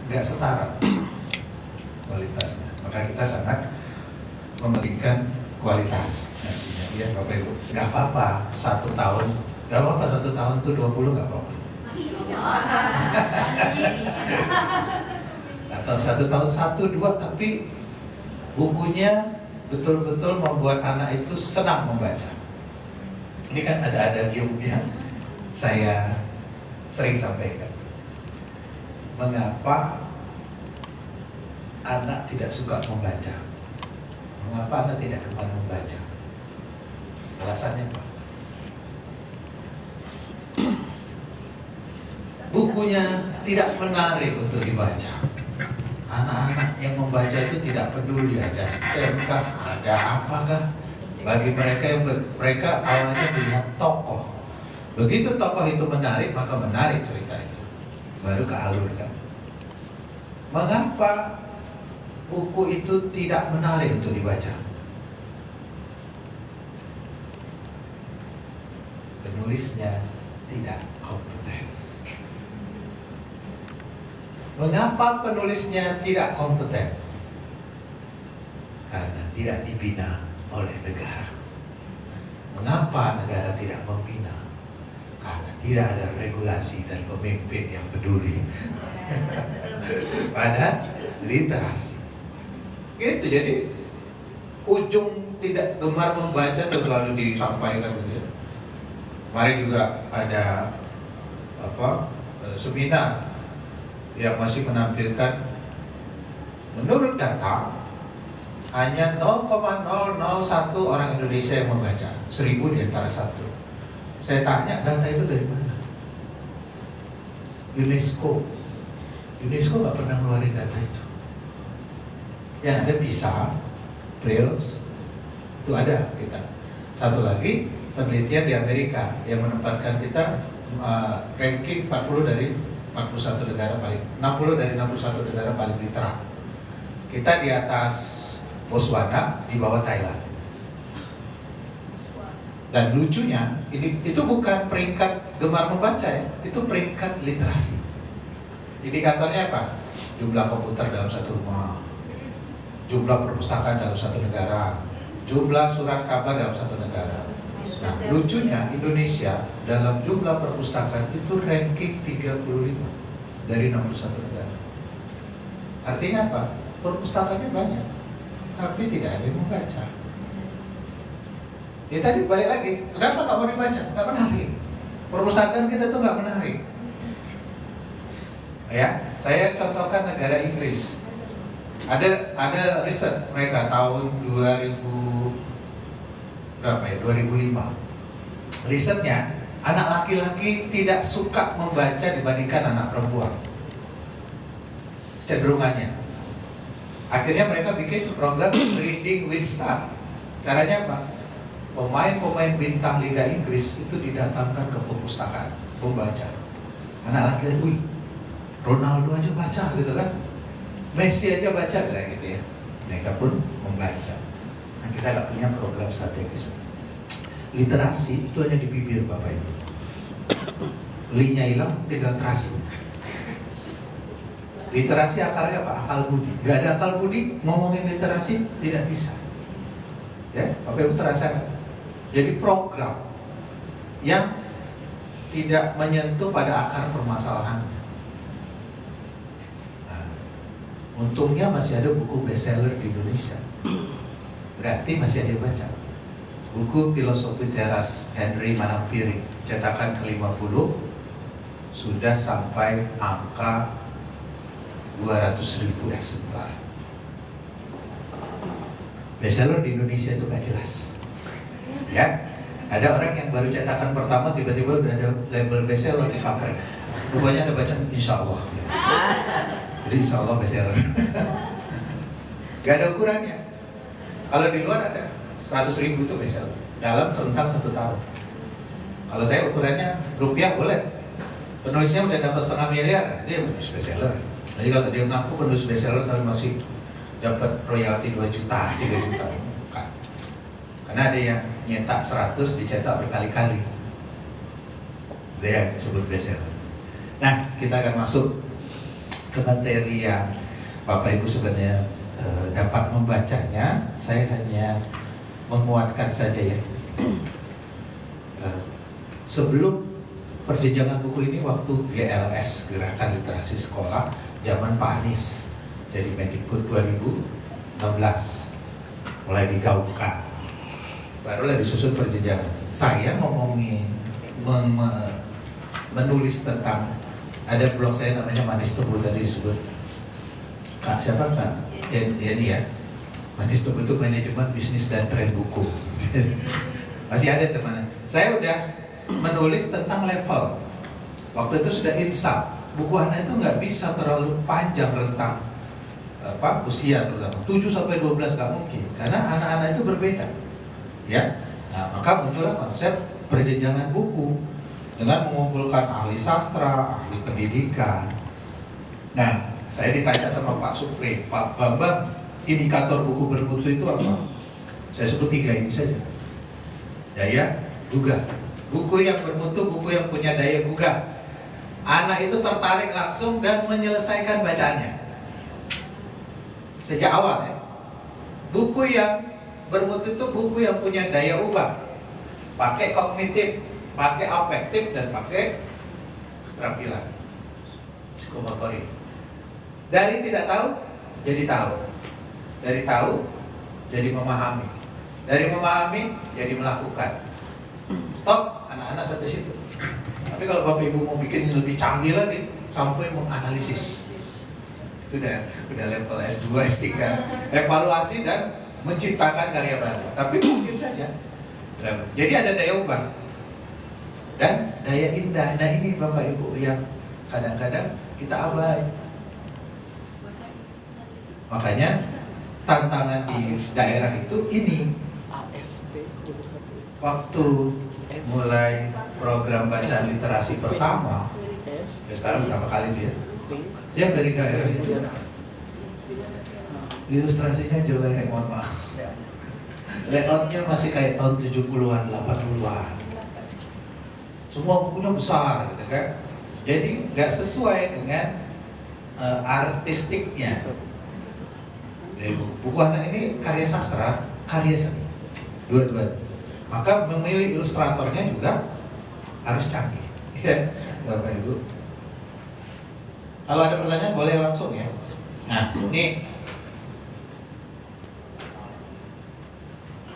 nggak setara kualitasnya. Maka kita sangat mementingkan kualitas. Nantinya ya Bapak Ibu, nggak apa-apa 1 tahun, nggak apa-apa 1 tahun tuh 20 nggak apa-apa. Atau 1 tahun 1, 2, tapi bukunya betul-betul membuat anak itu senang membaca. Ini kan ada adagiumnya, saya sering sampaikan. Mengapa anak tidak suka membaca? Mengapa anak tidak gemar membaca? Alasannya apa? Bukunya tidak menarik untuk dibaca. Anak-anak yang membaca itu tidak peduli ada STEM kah, ada apakah. Bagi mereka yang mereka awalnya melihat tokoh. Begitu tokoh itu menarik, maka menarik cerita itu. Baru kealurkan. Mengapa buku itu tidak menarik untuk dibaca? Penulisnya tidak kompeten. Mengapa penulisnya tidak kompeten? Karena tidak dibina oleh negara. Mengapa negara tidak membina? Karena tidak ada regulasi dan pemimpin yang peduli pada literasi. Gitu, jadi ujung tidak gemar membaca itu selalu disampaikan gitu ya. Kemarin juga ada seminar yang masih menampilkan menurut data hanya 0,001 orang Indonesia yang membaca, 1000 di antara 1. Saya tanya data itu dari mana? UNESCO nggak pernah ngeluarin data itu. Yang ada PISA, Braille, itu ada kita. Satu lagi penelitian di Amerika yang menempatkan kita ranking 40 dari 41 negara paling 60 dari 61 negara paling literat. Kita di atas Botswana, di bawah Thailand. Dan lucunya, itu bukan peringkat gemar membaca ya, itu peringkat literasi. Indikatornya apa? Jumlah komputer dalam satu rumah, jumlah perpustakaan dalam satu negara, jumlah surat kabar dalam satu negara. Nah, lucunya Indonesia dalam jumlah perpustakaan itu ranking 35 dari 61 negara. Artinya apa? Perpustakaannya banyak, tapi tidak ada yang membaca. Ya tadi balik lagi, kenapa nggak mau dibaca? Nggak menarik. Perpustakaan kita tuh nggak menarik. Ya, saya contohkan negara Inggris. Ada riset mereka tahun 2005. Risetnya, anak laki-laki tidak suka membaca dibandingkan anak perempuan. Cenderungannya. Akhirnya mereka bikin program Reading with Star. Caranya apa? Pemain-pemain bintang Liga Inggris itu didatangkan ke perpustakaan membaca. Anak laki-laki, Ronaldo aja baca gitu kan, Messi aja baca kayak gitu ya. Mereka pun membaca. Nah, kita nggak punya program strategis. Literasi itu hanya di bibir Bapak Ibu. Li-nya hilang, tinggal terasi. Literasi akarnya apa? Akal budi. Gak ada akal budi, ngomongin literasi tidak bisa. Ya, Bapak Ibu terasa kan? Jadi program yang tidak menyentuh pada akar permasalahan. Nah, untungnya masih ada buku bestseller di Indonesia. Berarti masih ada yang baca. Buku Filosofi Teras Henry Manampiri, cetakan ke-50, sudah sampai angka 200.000 eksemplar. Bestseller di Indonesia itu gak jelas. Ya, ada orang yang baru cetakan pertama tiba-tiba udah ada label bestseller dipakai. Rupanya ada bacaan Insya Allah. Jadi Insya Allah bestseller. Gak ada ukurannya. Kalau di luar ada 100.000 itu bestseller dalam rentang 1 tahun. Kalau saya ukurannya rupiah boleh. Penulisnya udah dapat 500 miliar, dia penulis bestseller. Jadi kalau dia mengaku penulis bestseller tapi masih dapat royalti 2 juta, 3 juta, bukan. Karena ada yang nyetak 100 dicetak berkali-kali. Dia yang disebut bestseller. Nah, kita akan masuk ke materi yang Bapak Ibu sebenarnya dapat membacanya. Saya hanya menguatkan saja ya. Sebelum perjenjangan buku ini, waktu GLS, Gerakan Literasi Sekolah, zaman Pak Anies jadi Mendikbud 2016 mulai digaungkan, barulah disusun perjenjangan. Saya menulis tentang, ada blog saya namanya Manis Tumbuh, tadi disebut Kak siapa Kak? Ini ya, Manis Tumbuh itu manajemen bisnis dan tren buku. Masih ada teman. Saya udah menulis tentang level. Waktu itu sudah insaf. Buku anak itu nggak bisa terlalu panjang rentang usia, terutama 7 sampai 12 nggak mungkin, karena anak-anak itu berbeda. Ya. Nah, maka muncullah konsep perjenjangan buku dengan mengumpulkan ahli sastra, ahli pendidikan. Nah, saya ditanya sama Pak Supri, Pak Bambang, indikator buku bermutu itu apa? Saya sebut 3 ini saja. Daya gugah. Buku yang bermutu, buku yang punya daya gugah. Anak itu tertarik langsung dan menyelesaikan bacaannya sejak awal ya. Buku yang bermutu itu buku yang punya daya ubah, pakai kognitif, pakai afektif, dan pakai keterampilan psikomotorik. Dari tidak tahu jadi tahu, dari tahu jadi memahami, dari memahami jadi melakukan. Stop anak-anak sampai situ. Tapi kalau Bapak Ibu mau bikin lebih canggih lagi, sampai menganalisis, itu udah level S2, S3, evaluasi dan menciptakan karya baru. Tapi mungkin saja. Jadi ada daya ubah dan daya indah. Nah ini Bapak Ibu yang kadang-kadang kita abai. Makanya tantangan di daerah itu ini. Waktu mulai program bacaan literasi pertama, ya sekarang berapa kali itu ya? Dia dari daerah itu ilustrasinya jelek, mohon maaf. Layoutnya masih kayak tahun 70-an, 80-an. Semua bukunya besar gitu kan. Jadi nggak sesuai dengan artistiknya. Jadi buku anak ini karya sastra, karya seni, dua-duanya. Maka memilih ilustratornya juga harus canggih, ya Bapak Ibu. Kalau ada pertanyaan boleh langsung ya. Nah, ini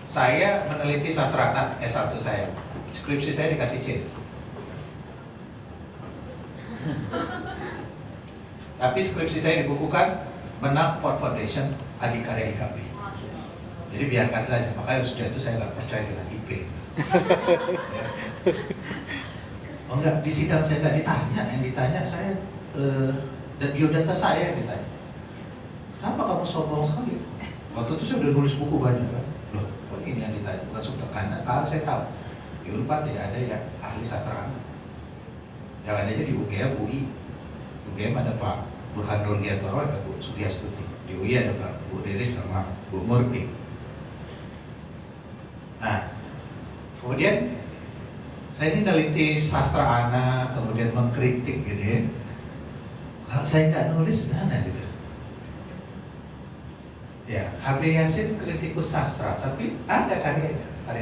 saya meneliti sastra anak S1 saya. Skripsi saya dikasih C. Tapi skripsi saya dibukukan menang Ford Foundation Adikarya IKP. Jadi biarkan saja. Makanya sudah itu saya nggak percaya dengan IP. Ya. Oh enggak, di sidang saya nggak ditanya. Yang ditanya saya biodata saya yang ditanya. Kenapa kamu sombong sekali? Waktu itu saya udah nulis buku banyak kan. Loh, kok ini yang ditanya? Bukan subtekan. Karena saya tahu di Unpad tidak ada yang ahli sastra anak. Yang adanya di UGM, UI. UGM ada Pak Burhan Nurgiantoro, ada Bu Sugiastuti. Di UI ada Pak Bu Riris sama Bu Murti. Nah, kemudian saya ini neliti sastra anak, kemudian mengkritik gitu ya. Kalau saya nggak nulis, mana gitu. Ya, Habib Yasin kritikus sastra, tapi ada karya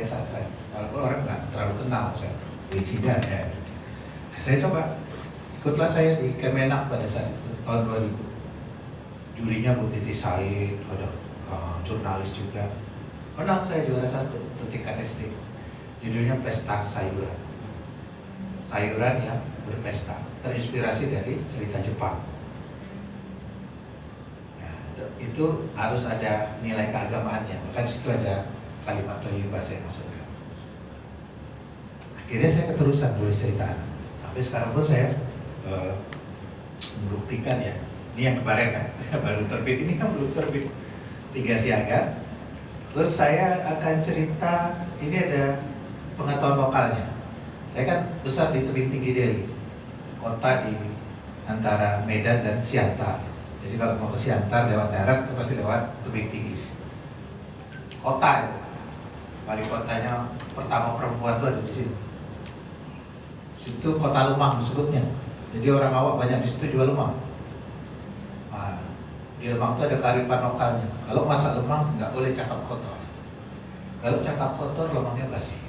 sastra. Walaupun orang nggak terlalu kenal, saya tidak ada. Saya coba, ikutlah saya di Kemenak pada saat itu, tahun 2000. Jurinya Bu Titi Said, ada jurnalis juga. Menang saya juara 1 untuk tingkat SD. Judulnya Pesta Sayuran. Sayuran yang berpesta, terinspirasi dari cerita Jepang. Nah, itu harus ada nilai keagamaannya. Maka di situ ada kalimat thayyibah saya masukkan. Akhirnya saya keterusan nulis cerita. Tapi sekarang pun saya membuktikan ya. Ini yang kemarin kan, baru terbit. Ini kan belum terbit. 3 siaga. Terus saya akan cerita, ini ada pengetahuan lokalnya. Saya kan besar di Tebing Tinggi Deli, kota di antara Medan dan Siantar. Jadi kalau mau ke Siantar lewat darat itu pasti lewat Tebing Tinggi. Kota itu, wali kotanya pertama perempuan itu ada di sini. Situ kota lemang disebutnya. Jadi orang awak banyak di situ jual lemang. Nah, di Lemang itu ada kearifan lokalnya. Kalau masak lemang nggak boleh cakap kotor. Kalau cakap kotor lemangnya basi.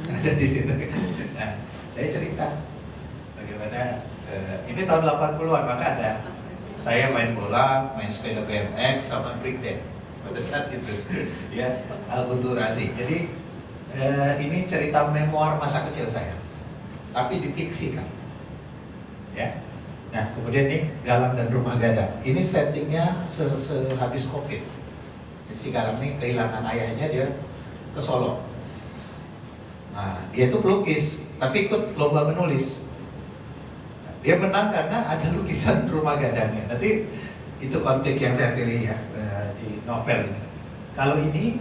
Ada di situ. Nah, saya cerita bagaimana ini tahun 80-an maka ada saya main bola, main sepeda BMX sama breakdance pada saat itu ya alkulturasi. Jadi ini cerita memoir masa kecil saya, tapi difiksikan. Ya. Nah, kemudian nih Galang dan Rumah Gadang. Ini settingnya sehabis Covid. Jadi si Galang nih kehilangan ayahnya, dia ke Solo. Nah, dia itu pelukis, tapi ikut lomba menulis. Dia menang karena ada lukisan Rumah Gadangnya. Nanti itu konflik yang saya pilih ya di novel ini. Kalau ini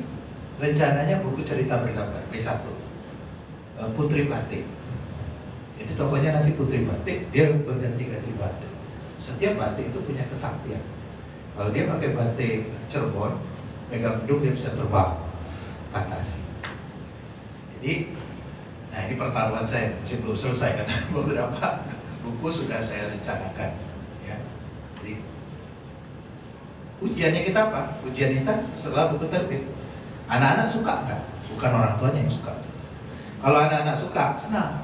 rencananya buku cerita bergambar B1, Putri Batik. Jadi tokohnya nanti Putri Batik, dia berganti-ganti batik. Setiap batik itu punya kesaktian. Kalau dia pakai batik Cirebon, pegang beduk dia bisa terbang, fantasi. Jadi, nah ini pertaruhan saya masih belum selesai karena beberapa buku sudah saya rencanakan. Ya. Jadi ujiannya kita apa? Ujian kita setelah buku terbit. Anak-anak suka nggak? Bukan orang tuanya yang suka. Kalau anak-anak suka, senang.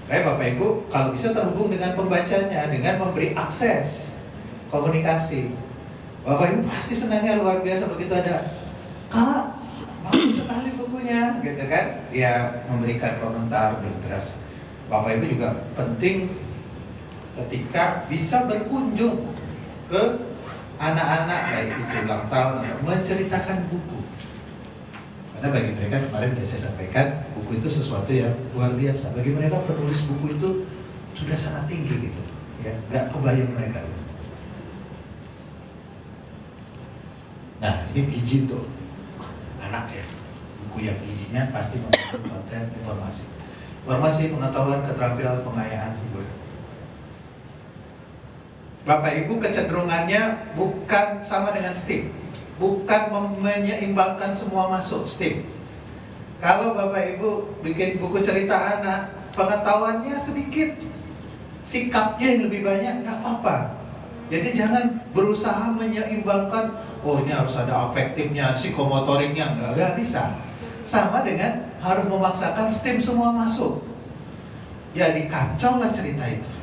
Kayak Bapak Ibu, kalau bisa terhubung dengan pembacanya, dengan memberi akses komunikasi. Bapak Ibu pasti senangnya luar biasa begitu ada, Kak, bagus sekali bukunya, gitu kan? Dia memberikan komentar, berinteraksi. Bapak Ibu juga penting ketika bisa berkunjung ke anak-anak, baik itu ulang tahun atau menceritakan buku. Karena bagi mereka kemarin sudah saya sampaikan, buku itu sesuatu yang luar biasa. Bagi mereka penulis buku itu sudah sangat tinggi gitu, ya, nggak kebayang mereka gitu. Nah, ini gizi untuk anak ya, buku yang gizinya pasti mengandung konten informasi, pengetahuan, keterampilan, pengayaan, hiburan. Bapak Ibu kecenderungannya bukan sama dengan STEAM, bukan menyeimbangkan semua masuk STEAM. Kalau Bapak Ibu bikin buku cerita anak, pengetahuannya sedikit, sikapnya yang lebih banyak, nggak apa-apa. Jadi jangan berusaha menyeimbangkan, oh ini harus ada afektifnya, psikomotoriknya, nggak bisa. Sama dengan harus memaksakan STEAM semua masuk. Jadi kacau lah cerita itu.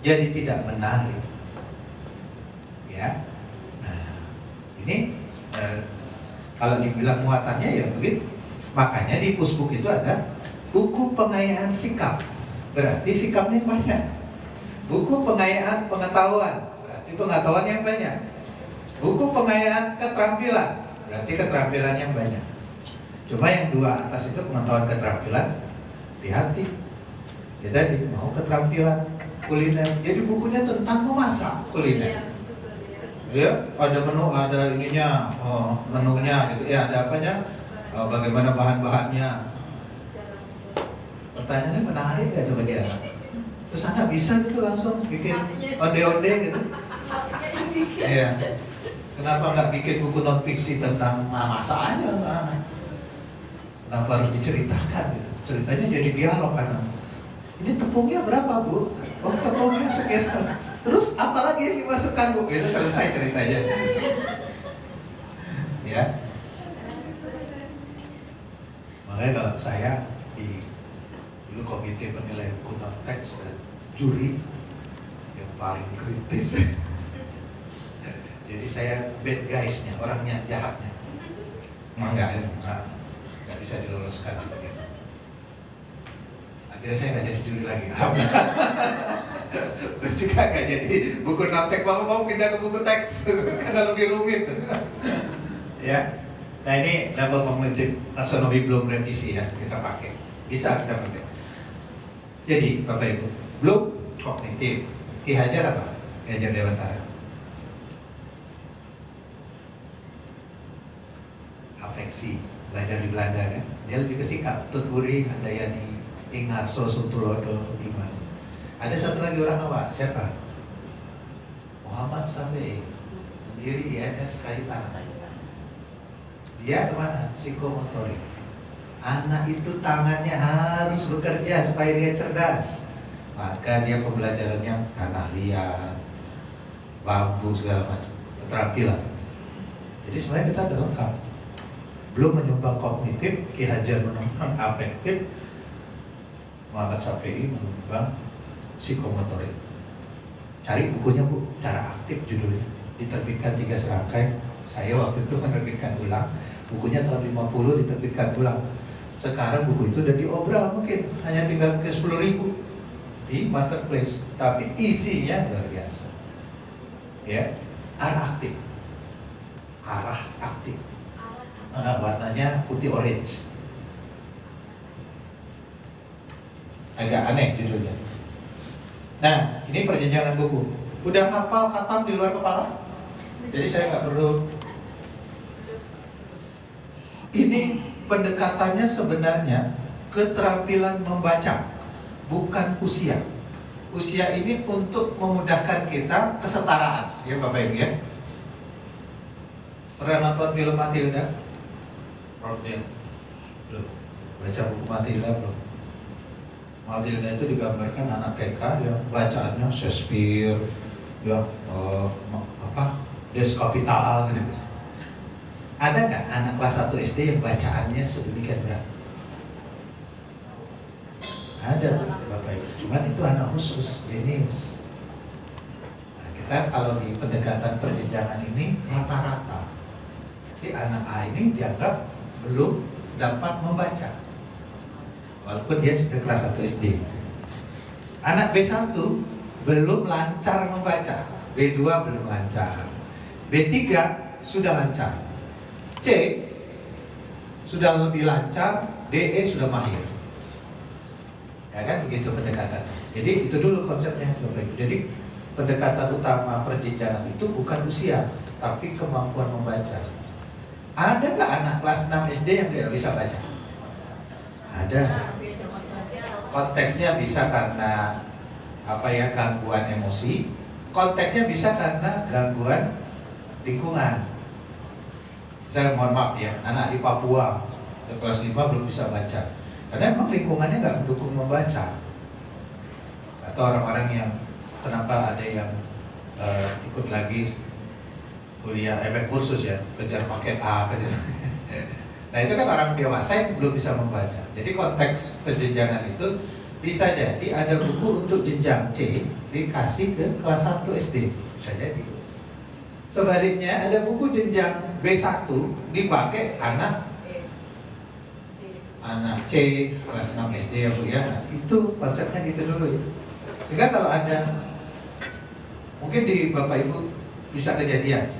Jadi tidak menarik. Ya. Nah, ini kalau dibilang muatannya ya begitu. Makanya di Pusbook itu ada buku pengayaan sikap. Berarti sikapnya banyak. Buku pengayaan pengetahuan. Berarti pengetahuan yang banyak. Buku pengayaan keterampilan. Berarti keterampilan yang banyak. Cuma yang dua atas itu pengetahuan keterampilan, hati-hati. Ya tadi mau keterampilan kuliner. Jadi bukunya tentang memasak kuliner. Ya, ada menu, ada ininya, menunya gitu. Ya, ada apanya? Bagaimana bahan-bahannya? Pertanyaannya menarik nggak tuh bagi anak? Terus anak bisa gitu langsung bikin onde-onde gitu? Iya. Kenapa nggak bikin buku non fiksi tentang masak aja? Kenapa harus diceritakan gitu? Ceritanya jadi dialog kan? Ini tepungnya berapa, Bu? Oh, tepungnya sekian. Terus apalagi yang dimasukkan, Bu? Itu selesai ceritanya. Ya. Makanya kalau saya di dulu komite penilaian buku non teks dan juri yang paling kritis. Jadi saya bad guys-nya, orangnya jahatnya. Enggak bisa diloloskan. Akhirnya saya nggak jadi juri lagi. Terus juga nggak jadi buku non-teks, mau pindah ke buku teks karena lebih rumit. Ya, nah ini level kognitif taksonomi belum revisi ya, kita pakai, bisa kita pakai. Jadi Bapak Ibu, belum kognitif. Ki Hajar apa? Ki Hajar Dewantara. Afeksi, belajar di Belanda kan? Dia lebih ke sikap. Tutburi, Handayani, Ingarso, Suntulodo, Iman. Ada satu lagi orang apa? Siapa? Muhammad Safi, pendiri INS Kayu Tanah. Dia kemana? Psikomotorik. Anak itu tangannya harus bekerja supaya dia cerdas. Maka dia pembelajarannya tanah liat, bambu segala macam, keterampilan. Jadi sebenarnya kita ada lengkap. Belum menyumbang kognitif, Ki Hajar menyumbang afektif, Muhammad Syafi'i menyumbang psikomotorik. Cari bukunya Bu, Cara Aktif judulnya. Diterbitkan 3 serangkai. Saya waktu itu menerbitkan ulang. Bukunya tahun 50 diterbitkan ulang. Sekarang buku itu udah diobral mungkin, hanya tinggal mungkin 10.000 di marketplace. Tapi isinya luar biasa. Ya, arah aktif. Arah aktif. Warnanya putih orange. Agak aneh judulnya. Nah, ini perjenjangan buku. Udah hafal khatam di luar kepala? Jadi saya nggak perlu. Ini pendekatannya sebenarnya keterampilan membaca, bukan usia. Usia ini untuk memudahkan kita kesetaraan, ya Bapak Ibu ya. Pernah nonton film Matilda? Belum. Baca buku Matilda belum? Matilda itu digambarkan anak TK yang bacaannya Shakespeare, ya Des Kapital gitu. Ada nggak anak kelas 1 SD yang bacaannya sedemikian berat? Ada Bapak Ibu, cuman itu anak khusus, jenius. Nah, kita kalau di pendekatan perjenjangan ini rata-rata, jadi anak A ini dianggap belum dapat membaca, walaupun dia sudah kelas 1 SD. Anak B1 belum lancar membaca, B2 belum lancar, B3 sudah lancar, C sudah lebih lancar, DE sudah mahir. Ya kan begitu pendekatan. Jadi itu dulu konsepnya Bapak Ibu. Jadi pendekatan utama perjenjangan itu bukan usia, tapi kemampuan membaca. Ada nggak anak kelas 6 SD yang tidak bisa baca? Ada. Konteksnya bisa karena gangguan emosi. Konteksnya bisa karena gangguan lingkungan. Saya mohon maaf ya, anak di Papua kelas 5 belum bisa baca. Karena memang lingkungannya nggak mendukung membaca. Atau orang-orang yang kenapa ada yang ikut lagi kuliah efek kursus ya, kejar paket A, kejar. Nah itu kan orang dewasa yang belum bisa membaca. Jadi konteks perjenjangan itu bisa jadi ada buku untuk jenjang C dikasih ke kelas 1 SD, bisa jadi. Sebaliknya ada buku jenjang B1 dipakai anak C kelas 6 SD ya Bu ya. Nah, itu konsepnya gitu dulu ya. Sehingga kalau ada, mungkin di Bapak Ibu bisa kejadian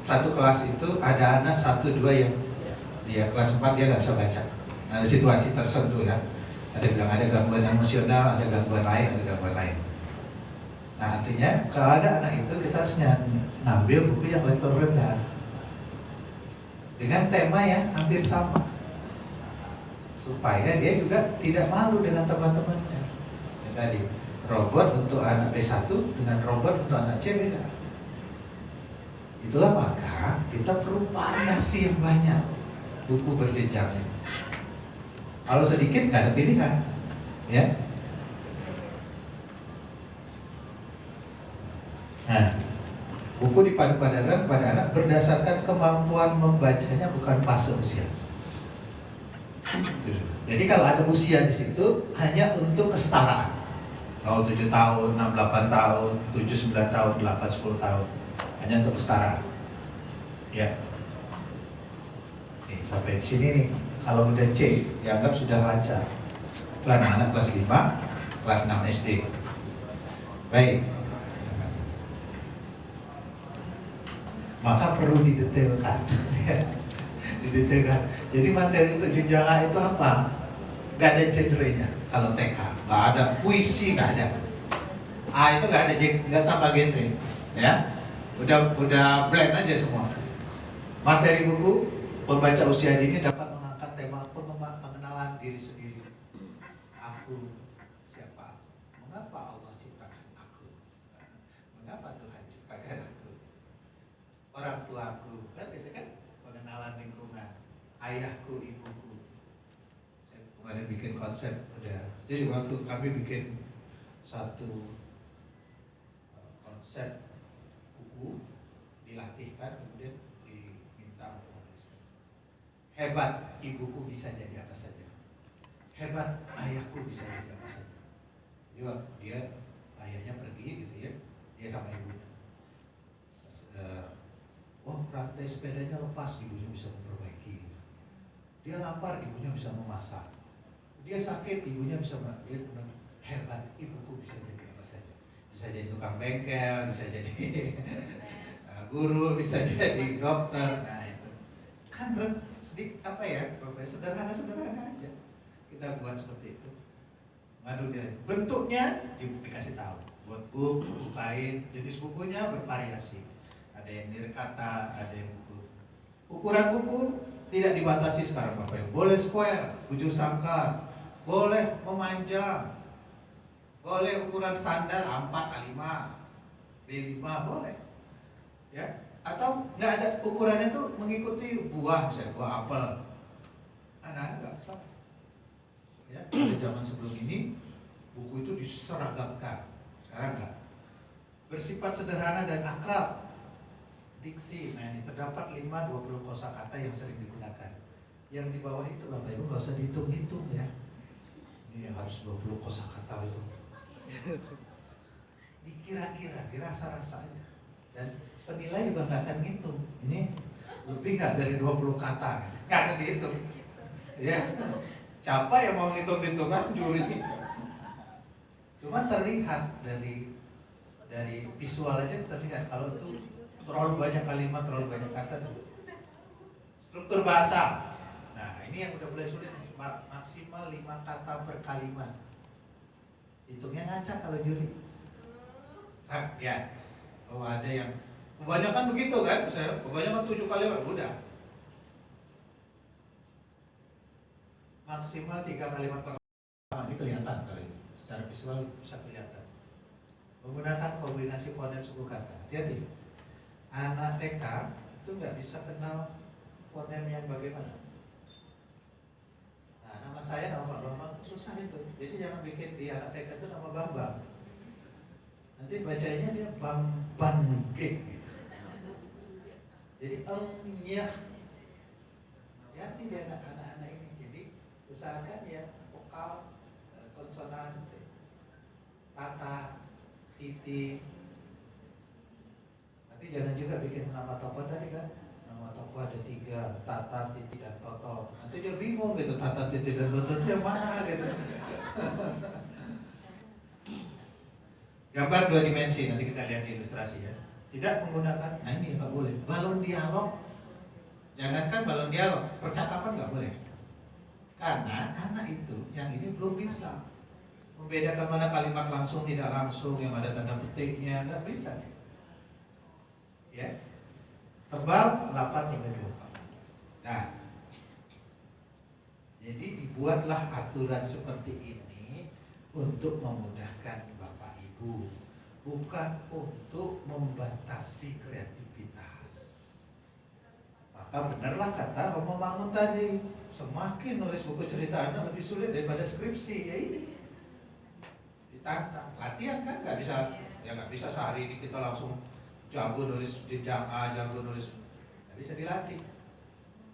satu kelas itu ada anak 1-2 yang dia kelas 4 dia nggak bisa baca. Ada situasi tertentu ya. Ada bilang ada gangguan emosional, ada gangguan lain, ada gangguan lain. Nah artinya kalau ada anak itu kita harus ngambil buku yang level rendah dengan tema yang hampir sama, supaya dia juga tidak malu dengan teman-temannya. Yang tadi robot untuk anak B1 dengan robot untuk anak C beda. Itulah maka kita perlu variasi yang banyak buku berjenjangnya. Kalau sedikit nggak ada pilihan, ya. Nah, buku dipadu-padankan kepada anak berdasarkan kemampuan membacanya, bukan fase usia. Jadi kalau ada usia di situ hanya untuk kesetaraan. 07 tahun, 68 tahun, 79 tahun, 8, 10 tahun, hanya untuk kesetaraan. Ya. Nih, sampai di sini nih. Kalau udah C dianggap sudah lancar. Itu anak-anak kelas 5, kelas 6 SD. Baik. Maka perlu didetailkan. Didetailkan. Jadi materi untuk jenjang A itu apa? Gak ada genrenya. Kalau TK gak ada, puisi gak ada. A itu gak ada, gak tambah genre. Ya, udah blend aja semua. Materi buku pembaca usia dini dapat mengangkat tema pengenalan diri sendiri. Aku siapa? Mengapa Allah ciptakan aku? Mengapa Tuhan ciptakan aku? Orang tuaku, kan gitu kan? Pengenalan lingkungan. Ayahku, ibuku. Saya kemarin bikin konsep udah. Jadi waktu kami bikin satu konsep buku kan, kemudian diminta untuk menuliskan. Hebat ibuku bisa jadi apa saja. Hebat ayahku bisa jadi apa saja. Jadi waktu dia ayahnya pergi gitu ya, dia sama ibunya. Oh rantai sepedanya lepas, ibunya bisa memperbaiki. Dia lapar, ibunya bisa memasak. Dia sakit, ibunya bisa dia hebat, ibuku bisa jadi apa saja. Bisa jadi tukang bengkel, bisa jadi guru, bisa jadi dokter. Nah itu kan sedikit apa ya, sederhana aja. Kita buat seperti itu. Ngadu dia. Bentuknya dikasih tahu. Buat buku kain, jenis bukunya bervariasi. Ada yang nirkata, ada yang buku. Ukuran buku tidak dibatasi sekarang Bapak Ibu. Boleh square, bujur sangkar, boleh memanjang, boleh ukuran standar A4, A5, B5 boleh. Ya, atau nggak ada ukurannya tuh mengikuti buah, misalnya buah apel. Anak-anak nggak salah. Ya, pada zaman sebelum ini buku itu diseragamkan. Sekarang enggak. Bersifat sederhana dan akrab. Diksi, nah ini terdapat 5-20 kosakata yang sering digunakan. Yang di bawah itu Bapak Ibu nggak usah dihitung-hitung ya. Ini harus 20 kosakata itu. Dikira-kira, dirasa-rasa aja. Dan penilai juga nggak akan ngitung. Ini lebih nggak dari 20 kata, nggak akan dihitung. Ya, siapa yang mau ngitung-hitungan juri? Cuma terlihat dari visual aja terlihat kalau itu terlalu banyak kalimat, terlalu banyak kata. Struktur bahasa. Nah, ini yang udah mulai sulit, maksimal 5 kata per kalimat. Hitungnya ngacak kalau juri. Ya. Oh, ada yang kebanyakan begitu kan, misalnya kebanyakan 7 kalimat udah. Maksimal 3 kalimat per kalimat, ini kelihatan kali ini. Secara visual bisa kelihatan. Menggunakan kombinasi fonem suku kata. Hati-hati. Anak TK itu nggak bisa kenal fonem yang bagaimana. Nah, nama saya, nama Pak Bambang susah itu. Jadi jangan bikin di anak TK itu nama Bambang. Nanti bacanya dia Bambang gitu. Jadi nyah. Hati-hati di anak-anak ini. Jadi usahakan ya vokal, konsonan, kata, titik. Tapi jangan juga bikin nama tokoh tadi kan. Nama tokoh ada 3, Tata, Titi, dan Toto. Nanti dia bingung gitu, Tata, Titi, dan Toto itu yang mana gitu. Gambar 2 dimensi, nanti kita lihat di ilustrasi ya. Tidak menggunakan, nah ini nggak boleh. Balon dialog, jangankan balon dialog, percakapan nggak boleh. Karena anak itu yang ini belum bisa membedakan mana kalimat langsung tidak langsung, yang ada tanda petiknya, nggak bisa. Ya, tebal 8-24. Nah, jadi dibuatlah aturan seperti ini untuk memudahkan Bapak Ibu, bukan untuk membatasi kreativitas. Maka benarlah kata Romo Mangun tadi, semakin nulis buku cerita anak lebih sulit daripada skripsi. Ya ini ditantang, latihan kan nggak bisa, ya nggak bisa sehari ini kita langsung jago nulis jenjang A, jago nulis, nggak bisa dilatih.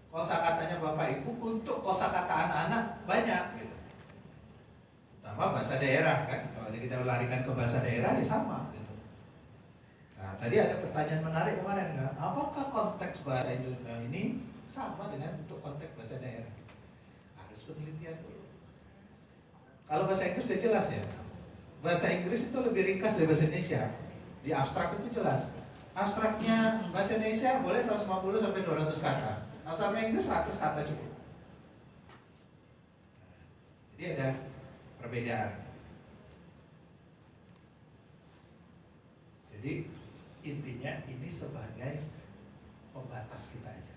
Kosakatanya Bapak Ibu untuk kosakata anak-anak banyak gitu. Pertama bahasa daerah kan, kalau kita larikan ke bahasa daerah ya sama gitu. Nah tadi ada pertanyaan menarik kemarin kan, apakah konteks bahasa Indonesia ini sama dengan untuk konteks bahasa daerah? Harus penelitian dulu. Kalau bahasa Inggris sudah jelas ya, bahasa Inggris itu lebih ringkas dari bahasa Indonesia. Di abstrak itu jelas. Abstraknya bahasa Indonesia boleh 150 sampai 200 kata. Bahasa Inggris 100 kata cukup. Jadi ada perbedaan. Jadi intinya ini sebagai pembatas kita aja.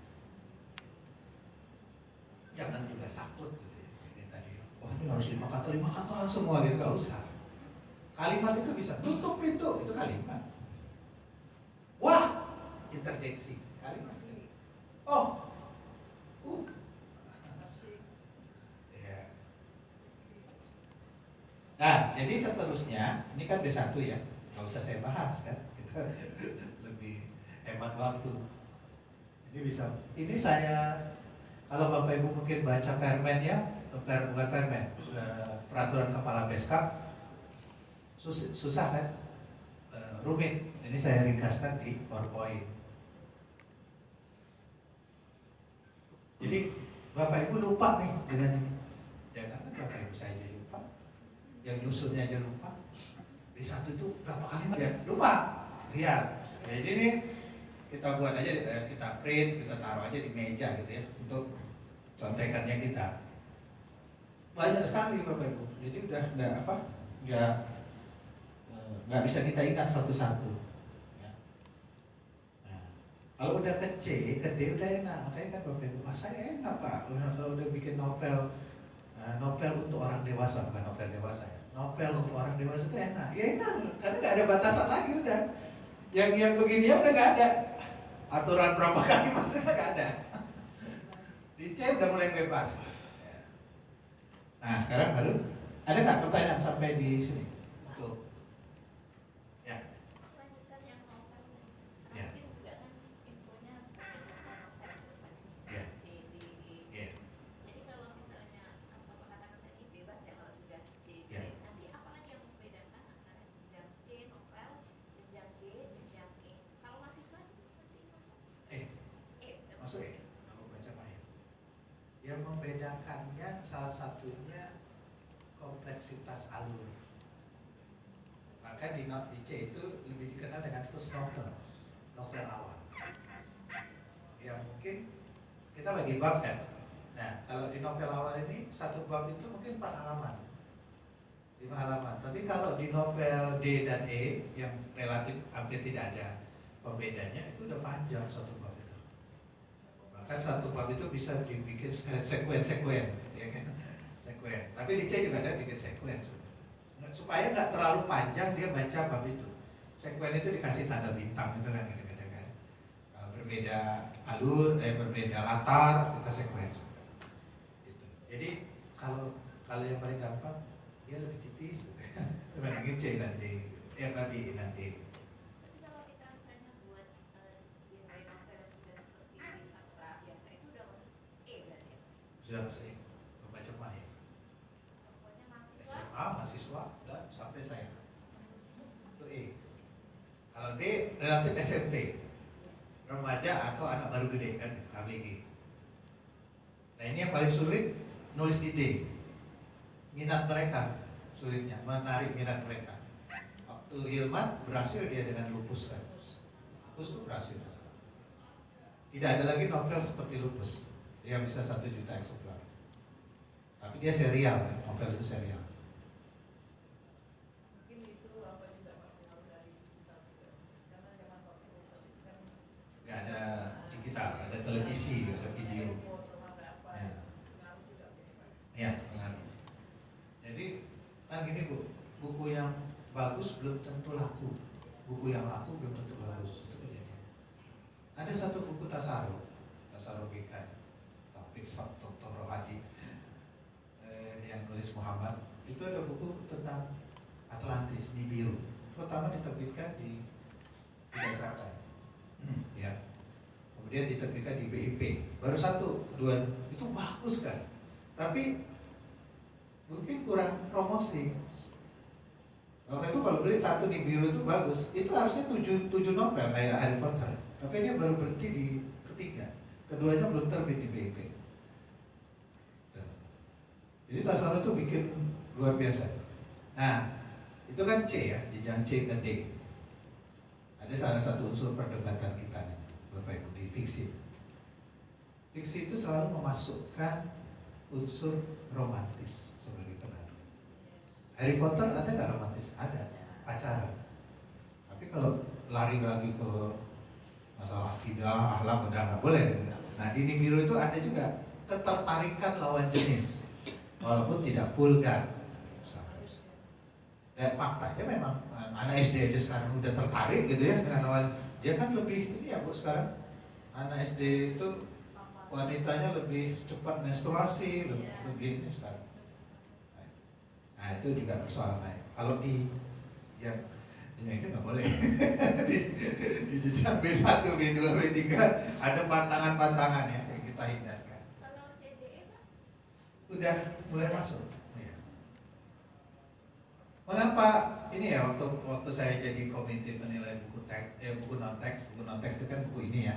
Jangan juga sakut gitu ya. Ini tadi, oh ini harus 5 kata semua gitu, nggak usah. Kalimat itu bisa, tutup pintu, itu kalimat. Wah, interjeksi, kalimat. Oh, ya. Nah, jadi seterusnya, ini kan D1 ya, nggak usah saya bahas kan, kita lebih hemat waktu. Ini bisa. Ini saya, kalau Bapak Ibu mungkin baca permennya, bukan permen, peraturan kepala Beskap, susah kan, rumit. Ini saya ringkaskan di PowerPoint. Jadi Bapak Ibu lupa nih dengan ini. Jangan kan Bapak Ibu saya aja lupa, yang nyusunnya aja lupa. Di satu itu berapa kalimat ya? Lupa. Lihat. Jadi ini kita buat aja, kita print, kita taruh aja di meja gitu ya, untuk contekannya kita. Banyak sekali Bapak Ibu. Jadi udah nggak bisa kita ingat satu-satu. Ya. Nah, kalau udah ke C, ke D udah enak. Makanya kan Bapak Ibu, saya enak Pak. Kalau udah bikin novel, novel untuk orang dewasa, bukan novel dewasa ya. Novel untuk orang dewasa itu enak. Ya enak, karena nggak ada batasan lagi udah. Yang begini ya udah nggak ada. Aturan berapa kalimat udah nggak ada. Di C udah mulai bebas. Nah sekarang baru ada nggak pertanyaan sampai di sini? Betul. Ya. Lanjutkan yang novel. Ya. Mungkin juga kan infonya novel. Ya. C, D, E. Ya. Jadi kalau misalnya Bapak katakan tadi bebas ya kalau sudah C, D. Ya. Nanti apa lagi yang membedakan antara jenjang C novel, jenjang D, jenjang E? Kalau mahasiswa itu masih masuk Masuk kalau baca Pak ya. Yang membedakannya salah satunya kompleksitas alur. Maka di C itu lebih dikenal dengan first novel, novel awal. Ya mungkin kita bagi bab kan. Nah kalau di novel awal ini satu bab itu mungkin 4 halaman, 5 halaman. Tapi kalau di novel D dan E yang relatif hampir tidak ada pembedanya, itu udah panjang satu bab itu. Bahkan satu bab itu bisa dibikin sekuen, ya kan? Sekuen. Tapi di C juga saya bikin sekuen supaya nggak terlalu panjang dia baca bab itu. Sekuen itu dikasih tanda bintang itu kan kadang-kadang kan. Berbeda alur, berbeda latar, kita sekuen. Gitu. Jadi kalau yang paling gampang dia lebih tipis, dibandingin C dan D, nanti. Tapi kalau kita misalnya buat genre novel yang sudah seperti sastra biasa itu udah masuk E berarti ya? Sudah masuk E, membaca mahir. Pokoknya mahasiswa. SMA, mahasiswa, dan sampai saya. Itu E. Kalau D, relatif SMP, remaja atau anak baru gede kan, ABG. Nah ini yang paling sulit, nulis di D. Minat mereka, sulitnya, menarik minat mereka. Waktu Hilman berhasil dia dengan Lupus kan. Lupus itu berhasil. Tidak ada lagi novel seperti Lupus yang bisa 1 juta eksemplar. Tapi dia serial, novel itu serial. Mungkin itu apa juga pengaruh dari digital juga. Karena zaman waktu Lupus itu kan Gak ada digital, ada televisi, ada video. Ya. Ya, pengaruh. Jadi kan gini Bu, buku yang bagus belum tentu laku, buku yang laku belum tentu bagus. Itu kejadian. Ada satu buku tasawuf BK, topik Dr. Rohadi yang nulis Muhammad. Itu ada buku tentang Atlantis, Nibiru. Pertama diterbitkan di Tiga Serata, ya. Kemudian diterbitkan di BIP. Baru 1, 2 itu bagus kan. Tapi mungkin kurang promosi. Waktu itu kalau beli 1 Nibiru itu bagus, itu harusnya 7 novel kayak Harry Potter. Tapi dia baru berhenti di ketiga, keduanya belum terbit di BIP. Jadi tasawuf itu bikin luar biasa. Nah, itu kan C ya, jenjang C ke D. Ada salah satu unsur perdebatan kita nih, Bapak Ibu, di fiksi. Fiksi itu selalu memasukkan unsur romantis sebagai pengaruh. Harry Potter ada nggak romantis? Ada, pacaran. Tapi kalau lari lagi ke masalah akidah, akhlak udah nggak boleh. Nah di Nibiru itu ada juga ketertarikan lawan jenis, walaupun tidak vulgar. Faktanya memang anak SD aja sekarang udah tertarik gitu ya dengan lawan. Dia kan lebih ini ya Bu sekarang anak SD itu wanitanya lebih cepat menstruasi, lebih ini sekarang. Nah itu juga persoalan lain. Kalau di yang Ya itu nggak boleh. Di jenjang B1, B2, B3 ada pantangan-pantangan ya yang kita hindarkan. Kalau CDE Pak? Udah mulai masuk. Ya. Mengapa ini ya waktu saya jadi komite penilai buku teks, buku non teks itu kan buku ini ya,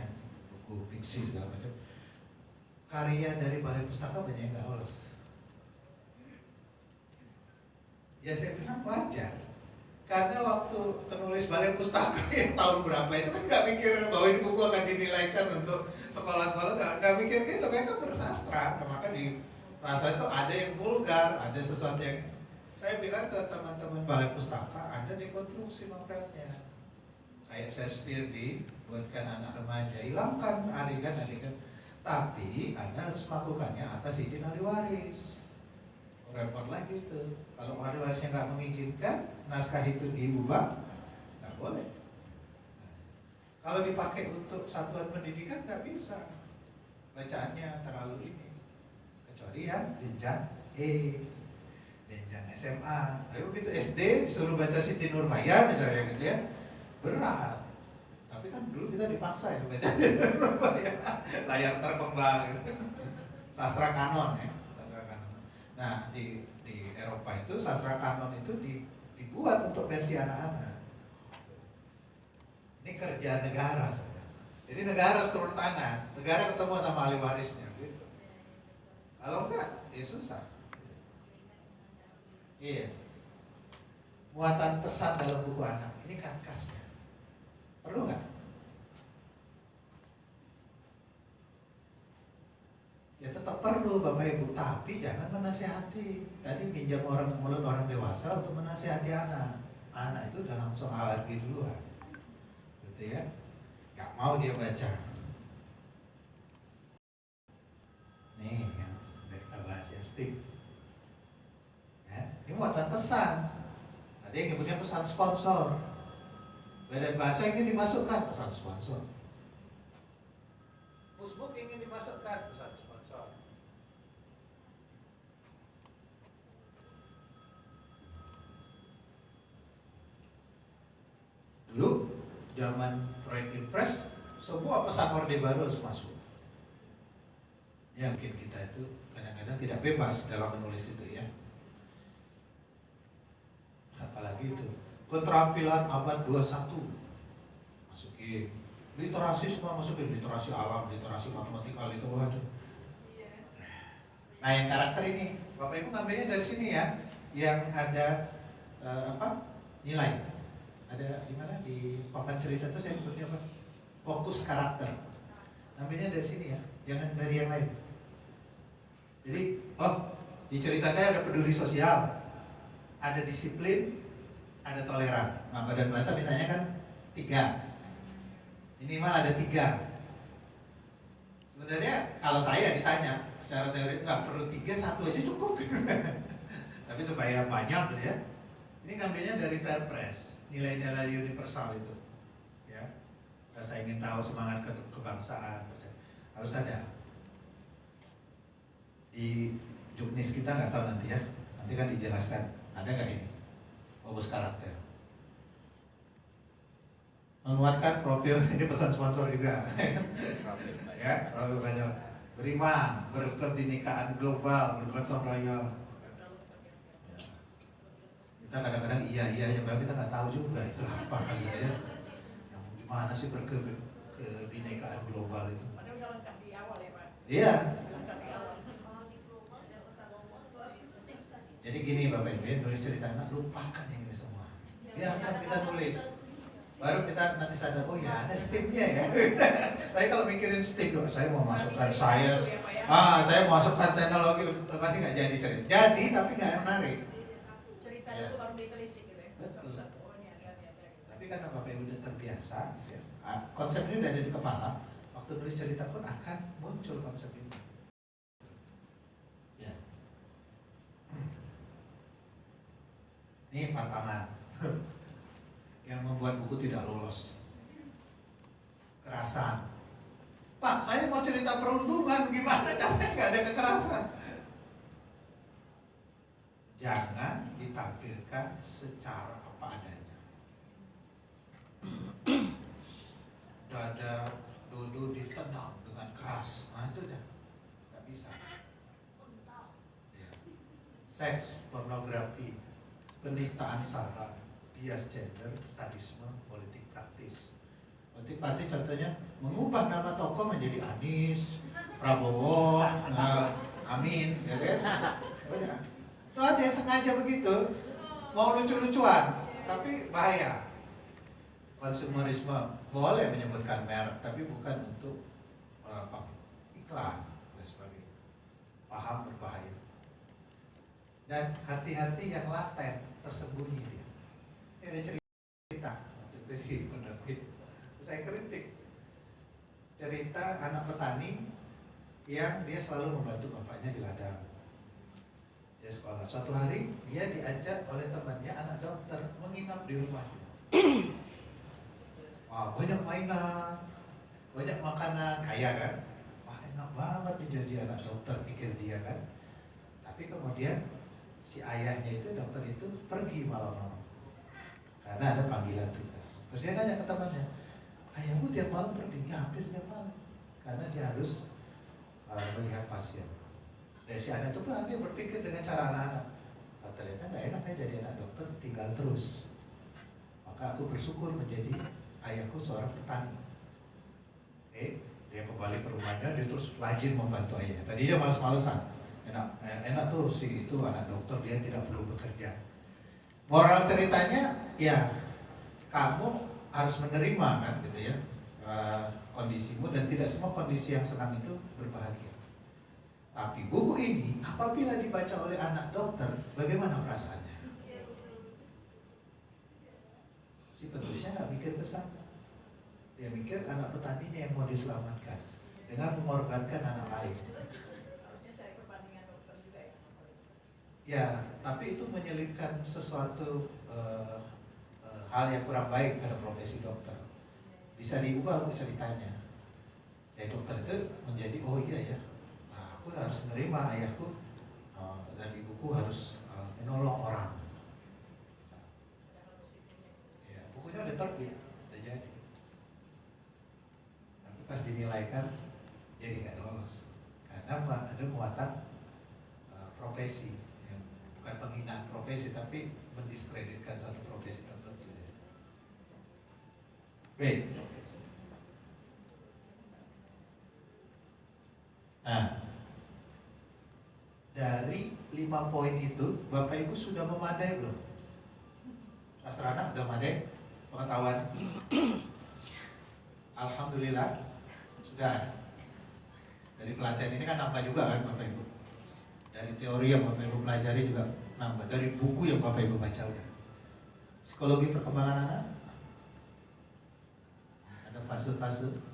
buku fiksi segala macam. Karya dari Balai Pustaka banyak yang nggak lolos. Ya saya bilang wajar, karena waktu penulis Balai Pustaka yang tahun berapa itu kan nggak mikir bahwa ini buku akan dinilaikan untuk sekolah-sekolah, nggak mikir gitu, mereka bersastra. Nah, maka di sastra itu ada yang vulgar, ada sesuatu yang saya bilang ke teman-teman Balai Pustaka, ada dekonstruksi novelnya. Kayak Shakespeare dibuatkan anak remaja, hilangkan adegan-adegan, tapi Anda harus melakukannya atas izin ahli waris. Repot lagi tuh. Kalau ahli warisnya nggak mengizinkan, naskah itu diubah, nggak boleh. Kalau dipakai untuk satuan pendidikan nggak bisa, bacaannya terlalu ini. Kecuali yang jenjang jenjang SMA. Ayo begitu SD disuruh baca Siti Nurbaya misalnya gitu ya, berat. Tapi kan dulu kita dipaksa ya baca Siti Nurbaya, layar terkembang gitu. Sastra kanon ya. Nah di Eropa itu sastra kanon itu dibuat untuk versi anak-anak. Ini kerja negara sebenarnya. Jadi negara harus turun tangan, negara ketemu sama ahli warisnya gitu. Kalau enggak, ya susah. Iya. Muatan pesan dalam buku anak ini karkasnya. Perlu nggak? Ya tetap perlu Bapak Ibu, tapi jangan menasihati. Tadi pinjam mulut orang dewasa untuk menasihati anak. Anak itu udah langsung alergi duluan, gitu ya. Gak mau dia baca. Nih yang udah kita bahas ya, Steve. Ya, ini muatan pesan. Ada yang nyebutnya pesan sponsor. Badan bahasa ingin dimasukkan pesan sponsor. Musbook ingin dimasukkan pesan sponsor. Dulu zaman Freud Impress, semua pesan Orde Baru harus masuk. Ya mungkin kita itu kadang-kadang tidak bebas dalam menulis itu ya. Apalagi itu keterampilan abad 21 masukin, literasi semua masukin, literasi alam, literasi matematika, literasi. Nah yang karakter ini Bapak Ibu ngambilnya dari sini ya, yang ada nilai. Ada di mana di papan cerita itu saya sebutnya apa? Fokus karakter. Ambilnya dari sini ya, jangan dari yang lain. Jadi, di cerita saya ada peduli sosial, ada disiplin, ada toleran. Nah, badan bahasa mintanya kan 3. Minimal ada 3. Sebenarnya kalau saya ditanya secara teori nggak perlu 3, 1 aja cukup. Tapi supaya banyak gitu ya. Ini ngambilnya dari Perpres. Nilai-nilai universal itu ya, rasa ingin tahu, semangat kebangsaan harus ada. Di juknis kita nggak tahu nanti ya, nanti kan dijelaskan ada nggak ini fokus karakter, menguatkan profil. Ini pesan sponsor juga ya, profil banyak, beriman, berkebinekaan global, bergotong royong. Kita kadang-kadang iya aja, padahal kita nggak tahu juga itu apa gitu ya. Yang gimana sih berkebinekaan global itu? Padahal udah lengkap di awal ya Pak. Iya. Lengkap di awal. Kalau di global ada sponsor itu tadi. Jadi gini Bapak Ibu, nulis cerita anak lupakan yang ini semua. Biarkan kita nulis. Baru kita nanti sadar, oh ya ada stepnya ya. Tapi kalau mikirin step, saya mau masukkan science, saya mau masukkan teknologi, pasti nggak jadi cerita. Jadi tapi nggak menarik. Cerita itu baru ditelisik gitu ya. Betul. Oh ini ada. Tapi karena Bapak Ibu udah terbiasa, gitu ya, konsep ini udah ada di kepala. Waktu nulis cerita pun akan muncul konsep ini. Ya. Ini pantangan yang membuat buku tidak lolos. Kekerasan. Pak, saya mau cerita perundungan, gimana caranya nggak ada kekerasan? Jangan ditampilkan secara apa adanya. dada Dodo ditendang dengan keras. Nah itu dah nggak bisa. Ya. Seks, pornografi, penistaan sara, bias gender, sadisme, politik praktis. Politik praktis contohnya mengubah nama tokoh menjadi Anies, Prabowo, Amin, ya kan? Udah. Itu ada yang sengaja begitu, mau lucu-lucuan, tapi bahaya. Konsumerisme boleh menyebutkan merek, tapi bukan untuk iklan dan sebagainya. Paham berbahaya. Dan hati-hati yang laten, tersembunyi dia. Ini ada cerita waktu itu di penerbit, saya kritik cerita anak petani yang dia selalu membantu bapaknya di ladang. Dia sekolah. Suatu hari dia diajak oleh temannya anak dokter menginap di rumahnya. Wah, banyak mainan, banyak makanan, kaya kan? Wah, enak banget nih jadi anak dokter, pikir dia kan. Tapi kemudian si ayahnya itu, dokter itu pergi malam-malam karena ada panggilan tugas. Terus dia nanya ke temannya, ayahmu tiap malam pergi? Ya hampir tiap malam, karena dia harus melihat pasien. Dan si anak itu pun nanti berpikir dengan cara anak-anak, ternyata nggak enak ya jadi anak dokter, tinggal terus. Maka aku bersyukur menjadi ayahku seorang petani. Dia kembali ke rumahnya, dia terus rajin membantu ayahnya. Tadi dia males-malesan, enak tuh si itu anak dokter, dia tidak perlu bekerja. Moral ceritanya, ya kamu harus menerima kan, gitu ya, kondisimu, dan tidak semua kondisi yang senang itu berbahagia. Tapi buku ini apabila dibaca oleh anak dokter, bagaimana perasaannya? Si penulisnya nggak mikir ke sana. Dia mikir anak petaninya yang mau diselamatkan dengan mengorbankan anak lain. Harusnya cari perbandingan dokter juga ya. Ya, tapi itu menyelipkan sesuatu hal yang kurang baik pada profesi dokter. Bisa diubah, bisa ditanya. Ya dokter itu menjadi, oh iya ya, nah, aku harus menerima ayahku dan ibuku harus menolong orang. Ya, bukunya udah terbit, udah jadi. Tapi pas dinilaikan, jadi nggak lolos karena ada muatan profesi, ya. Bukan penghinaan profesi, tapi mendiskreditkan satu profesi tertentu. Baik. Nah, dari 5 poin itu, Bapak Ibu sudah memadai belum? Sastrana sudah memadai pengetahuan? Alhamdulillah sudah. Dari pelatihan ini kan nambah juga kan Bapak Ibu. Dari teori yang Bapak Ibu pelajari juga nambah. Dari buku yang Bapak Ibu baca udah. Psikologi perkembangan anak, ada fase-fase.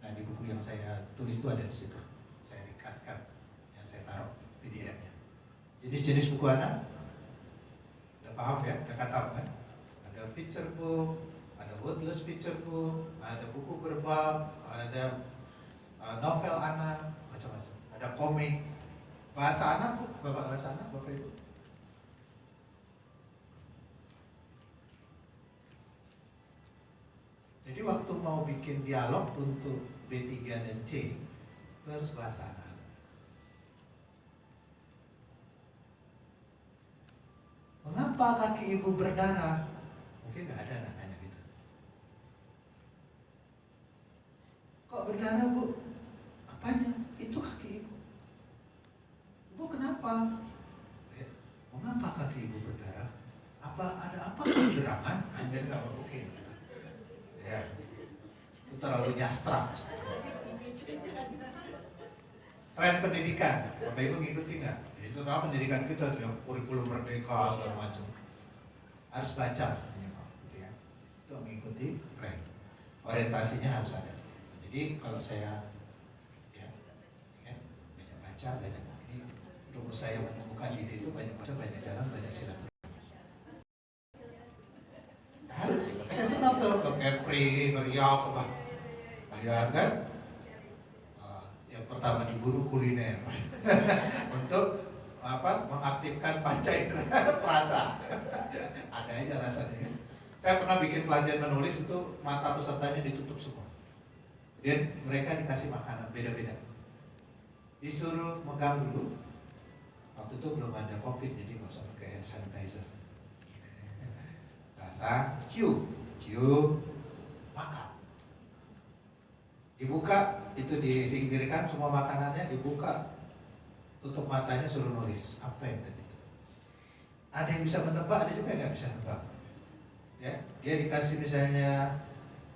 Nah di buku yang saya tulis itu ada di situ. Saya ringkaskan, yang saya taruh PDF-nya. Jenis-jenis buku anak, udah paham ya? Udah kata kan? Ada picture book, ada wordless picture book, ada buku berbab, ada novel anak, macam-macam. Ada komik, bahasa anak, bahasa anak, Bapak Ibu. Jadi waktu mau bikin dialog untuk B3 dan C, itu harus bahasa anak. Mengapa kaki ibu berdarah? Mungkin nggak ada anak-anaknya gitu. Kok berdarah bu? Apanya? Itu kaki ibu. Ibu kenapa? Mengapa kaki ibu berdarah? Ada apa gerangan? Jadi nggak mungkin. Ya, itu terlalu nyastra. Tren pendidikan, Bapak Ibu ngikuti nggak? Itu apa pendidikan kita tuh yang kurikulum merdeka segala macam. Harus baca, gitu ya. Itu mengikuti tren. Orientasinya harus ada. Jadi kalau saya ya, banyak baca, banyak ini rumus saya menemukan ide itu banyak baca, banyak jalan, banyak silaturahmi. Harus. Saya senang tuh ke Kepri, ke Riau, ya kan? Yang pertama diburu kuliner untuk mengaktifkan panca indera rasa. Ada aja rasanya kan. Saya pernah bikin pelatihan menulis itu mata pesertanya ditutup semua. Dan mereka dikasih makanan beda-beda. Disuruh megang dulu. Waktu itu belum ada COVID, jadi nggak usah pakai hand sanitizer. Rasa, cium, makan. Dibuka, itu disingkirkan semua makanannya, dibuka, tutup matanya, suruh nulis apa yang tadi itu. Ada yang bisa menebak, ada juga yang nggak bisa menebak. Ya, dia dikasih misalnya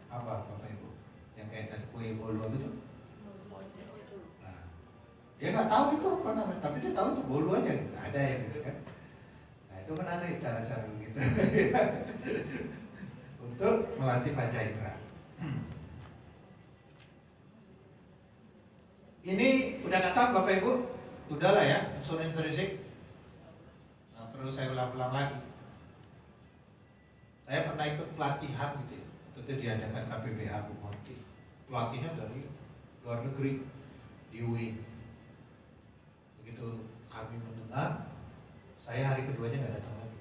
apa Bapak Ibu, yang kayak tadi kue bolu gitu. Nah, dia nggak tahu itu apa namanya, tapi dia tahu itu bolu aja gitu. Ada yang gitu kan. Nah itu menarik cara-cara begitu untuk melatih panca indera. Ini udah kata Bapak Ibu, udahlah ya unsur intrinsik. Nah, perlu saya ulang-ulang lagi. Saya pernah ikut pelatihan gitu ya. Itu diadakan KPBH Bu Morti. Pelatihnya dari luar negeri di UIN. Begitu kami mendengar, saya hari keduanya nggak datang lagi.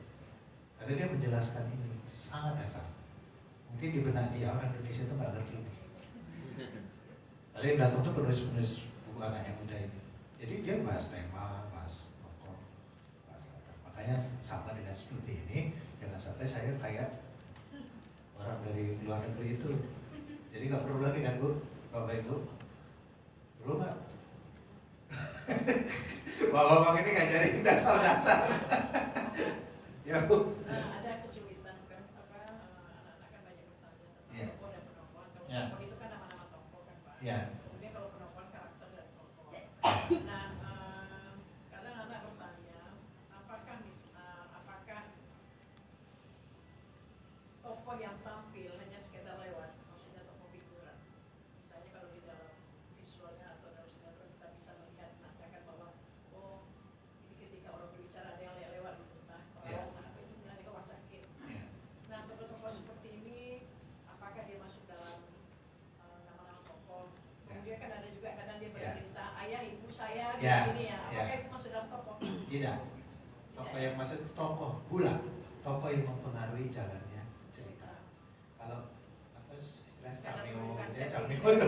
Karena dia menjelaskan ini sangat dasar. Mungkin di benak dia orang Indonesia itu nggak ngerti ini. Lalu yang datang tuh penulis-penulis buku anak yang muda ini. Jadi dia bahas tema, bahas tokoh, bahas latar. Makanya sama dengan seperti ini. Jangan sampai saya kayak orang dari luar negeri itu. Jadi nggak perlu lagi kan Bu, Bapak Ibu? Perlu nggak? Bapak ini ngajarin dasar-dasar. Ya Bu. Ada kesulitan kan, anak-anak kan banyak bertanya tentang tokoh dan penopang. Kalau Ya. tokoh itu kan nama-nama tokoh kan Pak. Ya. Kemudian kalau penopang karakter dan tokoh. Nah, kadang anak bertanya, apakah tokoh yang tampil hanya sekedar lewat, maksudnya tokoh figuran. Misalnya kalau di dalam visualnya atau dalam sinetron kita bisa melihat mengatakan bahwa oh ini ketika orang berbicara ada yang lewat gitu, nah kalau apa itu sebenarnya rumah sakit. Nah tokoh-tokoh seperti ini apakah dia masuk dalam nama-nama tokoh? Kemudian kan ada juga kadang dia bercerita ayah ibu saya gini ya, apakah itu masuk dalam tokoh? Tidak. Tokoh yang masuk tokoh bulat, tokoh yang mempengaruhi jalannya cerita. Kalau apa istilahnya cameo, gitu ya, cameo itu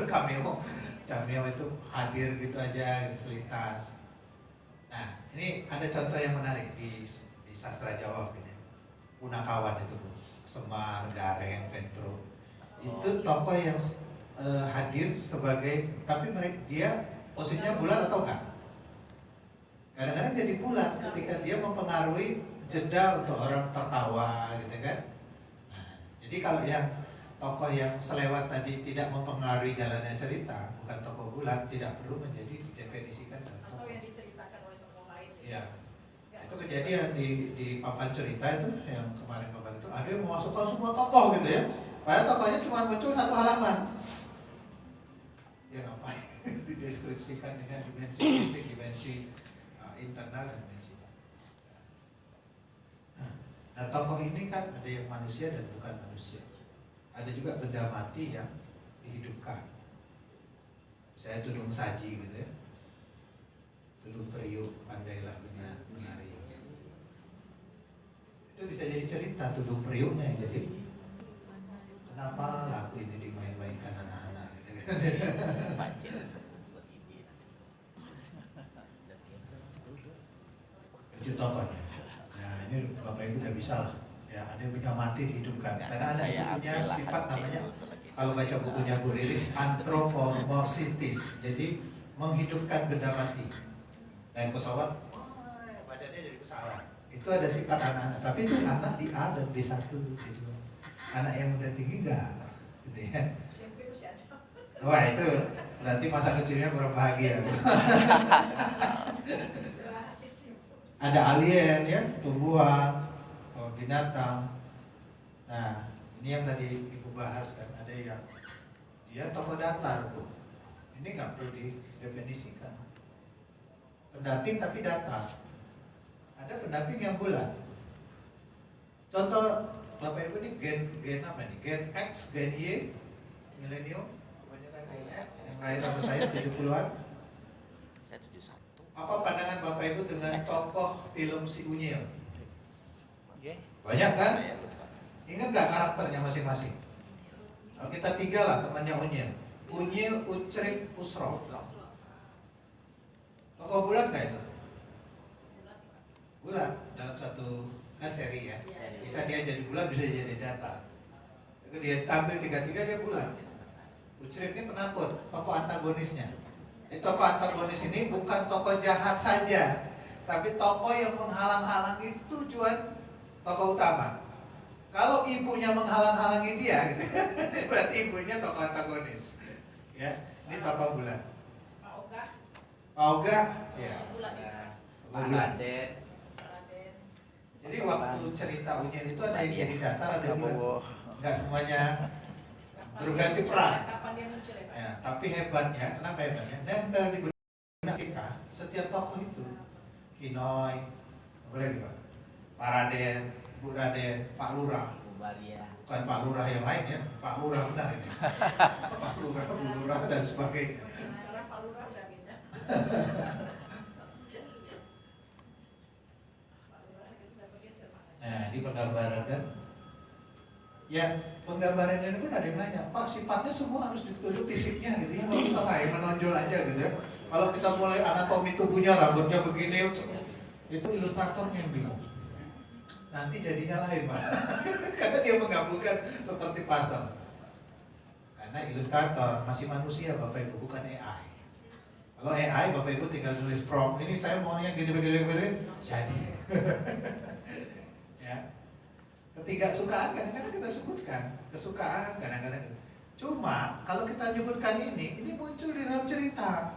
cameo itu hadir gitu aja, gitu selintas. Nah, ini ada contoh yang menarik di sastra Jawa ini. Punakawan itu Bu, Semar, Gareng, Petro. Itu tokoh yang hadir sebagai, tapi dia posisinya bulat atau enggak? Kadang-kadang jadi bulat ketika dia mempengaruhi jeda untuk orang tertawa gitu kan. Nah, jadi kalau yang tokoh yang selewat tadi tidak mempengaruhi jalannya cerita, bukan tokoh bulat, tidak perlu menjadi didefinisikan dalam Atau tokoh. yang diceritakan oleh tokoh lain. Iya. Itu kejadian di papan cerita itu yang kemarin itu ada yang memasukkan semua tokoh gitu ya. Padahal tokohnya cuma muncul satu halaman. Ya ngapain dideskripsikan dengan dimensi fisik, dimensi internal dan dimensi. Nah, tokoh ini kan ada yang manusia dan bukan manusia. Ada juga benda mati yang dihidupkan. Saya tudung saji gitu ya. Tudung periuk, pandailah menari. Itu bisa jadi cerita tudung periuknya. Jadi kenapa lagu ini dimain-mainkan anak-anak gitu kan. Itu tokohnya. Nah ini Bapak Ibu udah bisa lah. Ya ada benda mati dihidupkan. Karena ada punya sifat namanya, kalau baca bukunya Bu Riris, antropomorsitis. Jadi menghidupkan benda mati. Dan pesawat, badannya jadi pesawat. Itu ada sifat anak-anak. Tapi itu anak di A dan B1 gitu. Anak yang udah tinggi enggak, gitu ya. SMP masih ada. Wah itu berarti masa kecilnya kurang bahagia. Ada alien ya, tumbuhan, binatang. Nah ini yang tadi Ibu bahas kan, ada yang dia tokoh datar Bu. Ini nggak perlu didefinisikan. Pendamping tapi datar. Ada pendamping yang bulat. Contoh Bapak Ibu ini gen apa nih? Gen X, gen Y, milenium, kebanyakan gen X yang lahir sama saya 70-an. Saya 71. Apa pandangan Bapak Ibu dengan tokoh film Si Unyil? Oke. Banyak kan? Saya lupa. Ingat nggak karakternya masing-masing? Kalau kita 3 lah temannya Unyil. Unyil, Ucrik, Usro. Tokoh bulat nggak itu? Bulat dalam satu kan seri ya. Bisa dia jadi bulat, bisa jadi datar. Jadi dia tampil 3-3 dia bulat. Ucrik ini penakut, tokoh antagonisnya. Tokoh antagonis ini bukan tokoh jahat saja, tapi tokoh yang menghalang-halangi tujuan tokoh utama. Kalau ibunya menghalang-halangi dia, gitu, berarti ibunya tokoh antagonis. Ya, ini tokoh bulat. Pak Oga, Pak Oga, ya. bulat ya. Pak Bulat. Raden. Raden. Jadi waktu cerita Unyil itu ada yang jadi datar, ada yang bulat. Prabowo. Nggak semuanya Kapan berganti dia muncul peran. ya? Kapan dia muncul ya, Pak? Ya, tapi hebatnya, kenapa hebatnya? Nempel di benak kita setiap tokoh itu. Kinoy, apa lagi Pak? Pak Raden, Bu Raden, Pak Lurah. Bubaria. Bukan Pak Lurah yang lain ya, Pak Lurah benar ini. Pak Lurah, Bu Lurah dan sebagainya. Sekarang Pak Lurah udah beda. Pak Lurah itu sudah bergeser, Pak. Nah, di penggambaran kan. Ya, penggambaran ini pun ada yang nanya, Pak sifatnya semua harus ditunjuk fisiknya gitu ya, nggak usah lah yang menonjol aja gitu ya. Kalau kita mulai anatomi tubuhnya, rambutnya begini, itu ilustratornya yang bingung. Nanti jadinya lain Pak, karena dia menggabungkan seperti puzzle. Karena ilustrator masih manusia Bapak Ibu, bukan AI. Kalau AI Bapak Ibu tinggal tulis prompt, ini saya maunya gini, jadi. Ya. Ketidaksukaan kadang-kadang kita sebutkan, kesukaan kadang-kadang. Cuma kalau kita menyebutkan ini muncul di dalam cerita.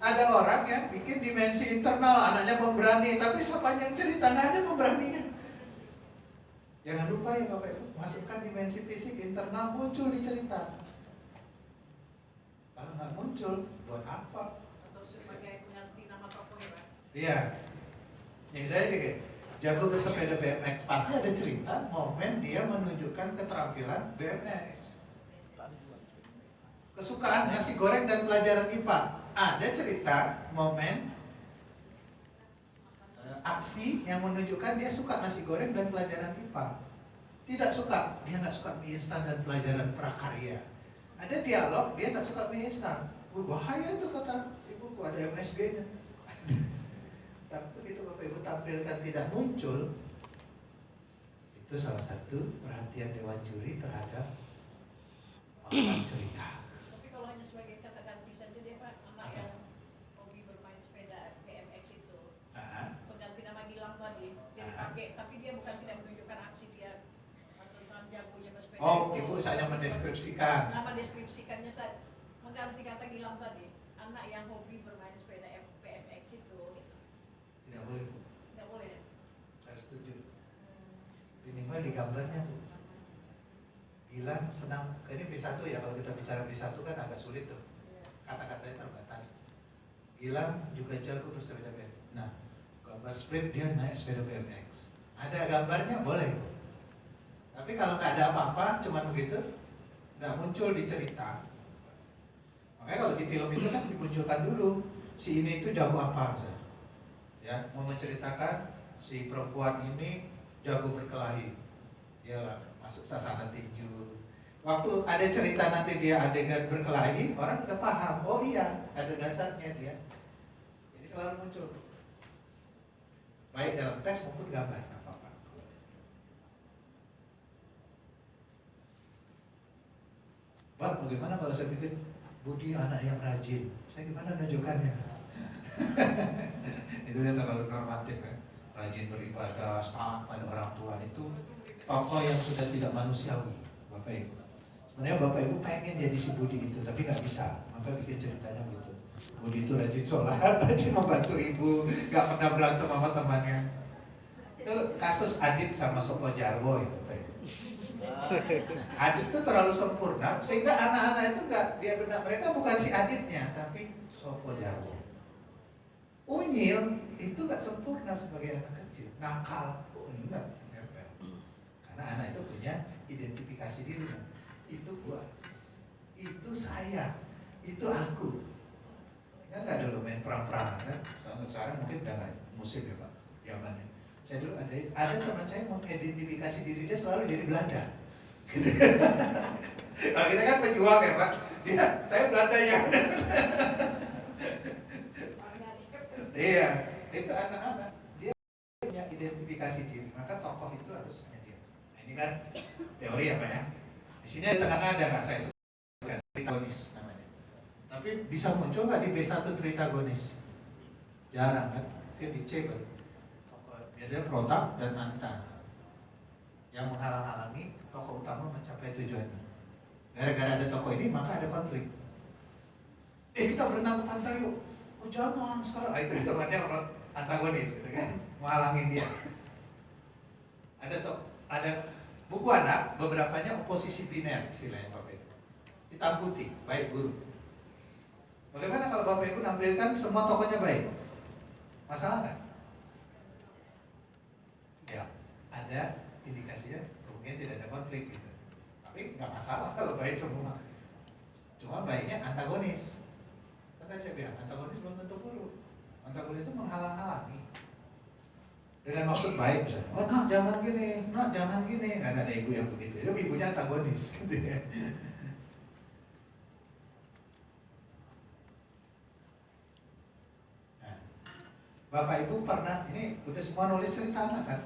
Ada orang yang bikin dimensi internal, anaknya pemberani, tapi sepanjang cerita nggak ada pemberaninya. Jangan lupa ya Bapak Ibu, masukkan dimensi fisik internal muncul di cerita. Kalau nggak muncul, buat apa? Atau sebagai pengganti nama tokoh ya, Pak? Iya. Yang saya kayak jago bersepeda BMX, pasti ada cerita momen dia menunjukkan keterampilan BMX. Kesukaan nasi goreng dan pelajaran IPA. Ada cerita momen aksi yang menunjukkan dia suka nasi goreng dan pelajaran IPA. Tidak suka, dia nggak suka mie instan dan pelajaran prakarya. Ada dialog, dia nggak suka mie instan. Bahaya itu kata ibuku, ada MSG-nya. Tapi begitu Bapak Ibu tampilkan tidak muncul, itu salah satu perhatian Dewan Juri terhadap fakta cerita. Tapi kalau hanya sebagai kata ganti saja dia, Pak, anak yang hobi bermain sepeda BMX itu, pengganti nama Gilang tadi, dia dipakai, tapi dia bukan tidak menunjukkan aksi dia tentang jagonya bersepeda. Oh, itu. Ibu hanya mendeskripsikan. Nama deskripsikannya saya mengganti kata Gilang tadi, anak yang hobi bermain sepeda BMX itu. Tidak boleh Bu, Tidak boleh ya? harus setuju. Minimal di gambarnya Bu. Gilang senang, ini B1 ya, kalau kita bicara B1 kan agak sulit tuh. Kata-katanya terbatas. Gilang juga jago bersepeda BMX. Nah, gambar sprint dia naik sepeda BMX. Ada gambarnya boleh Bu. Tapi kalau nggak ada apa-apa, cuman begitu, nggak muncul di cerita. Makanya kalau di film itu kan dimunculkan dulu si ini itu jago apa misalnya. Ya, mau menceritakan si perempuan ini jago berkelahi. Dia masuk sasana tinju. Waktu ada cerita nanti dia adegan berkelahi, orang udah paham. Oh iya, ada dasarnya dia. Jadi selalu muncul. Baik dalam teks maupun gambar, nggak apa-apa. Pak, bagaimana kalau saya bikin Budi anak yang rajin? Saya gimana menunjukkannya? Itu dia terlalu normatif kan. Rajin beribadah, taat pada orang tua itu tokoh yang sudah tidak manusiawi, Bapak Ibu. Sebenarnya Bapak Ibu pengen jadi si Budi itu, tapi nggak bisa. Maka bikin ceritanya gitu. Budi itu rajin sholat, rajin membantu ibu, nggak pernah berantem sama temannya. Itu kasus Adit sama Sopo Jarwo ya, Bapak Ibu. Adit itu terlalu sempurna sehingga anak-anak itu nggak dia benar, mereka bukan si Aditnya, tapi Sopo Jarwo. Unyil itu nggak sempurna sebagai anak kecil, nakal, enggak nempel. Karena anak itu punya identifikasi diri. Itu gua, itu saya, itu aku. Kan nggak ada lo main perang-perangan kan? Kalau sekarang mungkin udah nggak musim ya Pak, zamannya. Saya dulu ada teman saya mengidentifikasi diri dia selalu jadi Belanda. Kalau kita kan pejuang ya Pak, saya Belanda ya. Iya, itu anak-anak dia punya identifikasi diri, maka tokoh itu harus dia. Nah, ini kan teori ya Pak ya. Di sini di tengah ada nggak saya sebutkan tritagonis namanya. Tapi bisa muncul nggak di B1 tritagonis? Jarang kan? Mungkin dicek kan. Biasanya prota dan anta yang menghalang-halangi tokoh utama mencapai tujuannya. Gara-gara ada tokoh ini maka ada konflik. Kita berenang ke pantai yuk. Oh jangan sekarang. Itu temannya antagonis gitu kan, menghalangi dia. Ada buku anak, beberapanya oposisi biner istilahnya Bapak Ibu. Hitam putih, baik buruk. Bagaimana kalau Bapak Ibu nampilkan semua tokohnya baik? Masalah nggak? Ya, ada indikasinya kemungkinan tidak ada konflik gitu. Tapi nggak masalah kalau baik semua. Cuma baiknya antagonis. Kan tadi saya bilang antagonis belum tentu buruk. Antagonis itu menghalang-halangi. Dengan maksud baik misalnya, oh nak jangan gini, nak jangan gini. Kan ada ibu yang begitu. Itu ibunya antagonis gitu ya. Nah, Bapak Ibu pernah, ini udah semua nulis cerita anak kan?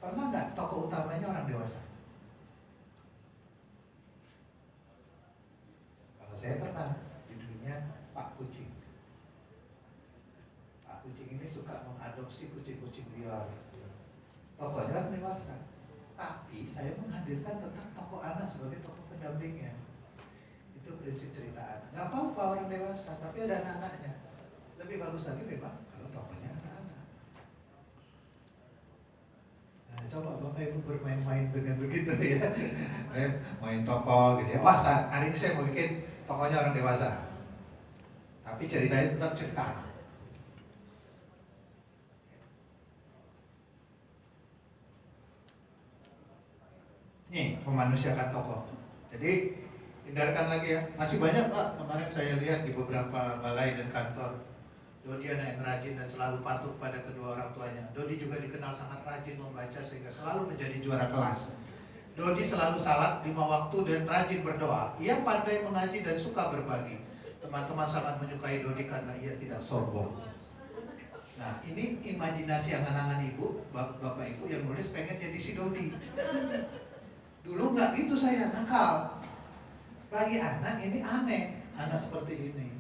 Pernah nggak tokoh utamanya orang dewasa? Kalau saya pernah, judulnya Pak Kucing. Pak Kucing ini suka mengadopsi kucing-kucing liar. Tokohnya orang dewasa. Tapi saya menghadirkan tentang tokoh anak sebagai tokoh pendampingnya. Itu prinsip cerita anak. Nggak apa-apa orang dewasa, tapi ada anak-anaknya. Lebih bagus lagi memang kalau tokohnya anak-anak. Nah, coba Bapak Ibu bermain-main dengan begitu ya. Main tokoh gitu ya. Wah, hari ini saya mau bikin tokohnya orang dewasa. Tapi ceritanya tetap cerita anak. Nih, memanusiakan tokoh. Jadi, hindarkan lagi ya. Masih banyak Pak, kemarin saya lihat di beberapa balai dan kantor. Dodi anak yang rajin dan selalu patuh pada kedua orang tuanya. Dodi juga dikenal sangat rajin membaca sehingga selalu menjadi juara kelas. Dodi selalu salat 5 waktu dan rajin berdoa. Ia pandai mengaji dan suka berbagi. Teman-teman sangat menyukai Dodi karena ia tidak sombong. Nah, ini imajinasi angan-angan ibu, bapak ibu yang nulis pengen jadi si Dodi. Dulu nggak gitu saya, nakal. Bagi anak ini aneh, anak seperti ini.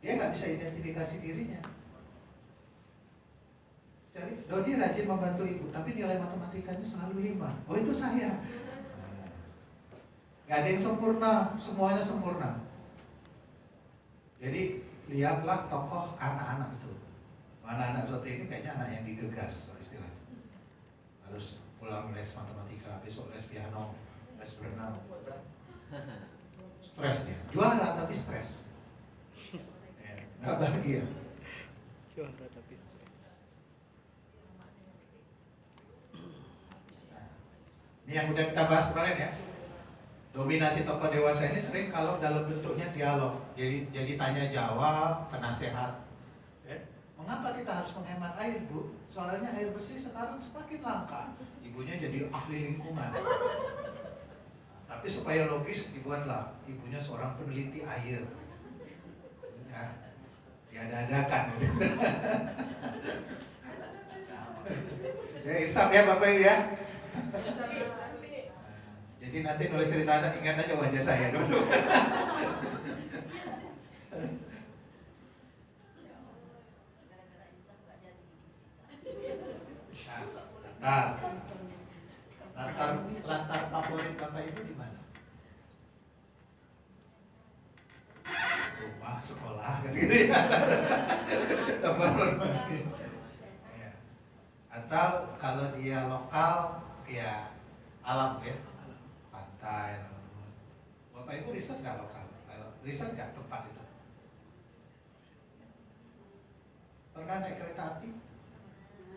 Dia nggak bisa identifikasi dirinya. Jadi Dodi rajin membantu ibu, tapi nilai matematikanya selalu 5. Oh itu saya. Nggak ada yang sempurna, semuanya sempurna. Jadi lihatlah tokoh anak-anak itu. Anak-anak seperti ini kayaknya anak yang digegas, istilahnya. Harus pulang les matematika, besok les piano, les berenang. Stres dia, juara tapi stres. Nggak bahagia. Juara tapi stres. Nah, ini yang udah kita bahas kemarin ya. Dominasi tokoh dewasa ini sering kalau dalam bentuknya dialog. Jadi tanya jawab, penasehat. Mengapa kita harus menghemat air, Bu? Soalnya air bersih sekarang semakin langka. Ibunya jadi ahli lingkungan. Tapi supaya logis dibuatlah ibunya seorang peneliti air. Nah, diada-adakan. Ya, insaf ya Bapak Ibu ya. Jadi nanti nulis cerita Anda ingat aja wajah saya dulu. Nah, latar favorit Bapak Ibu di mana? Rumah, sekolah, kan gitu ya. Tempat bermain. Ya. Atau kalau dia lokal, ya alam ya, pantai. Bapak Ibu riset nggak lokal? Riset nggak tempat itu? Pernah naik kereta api?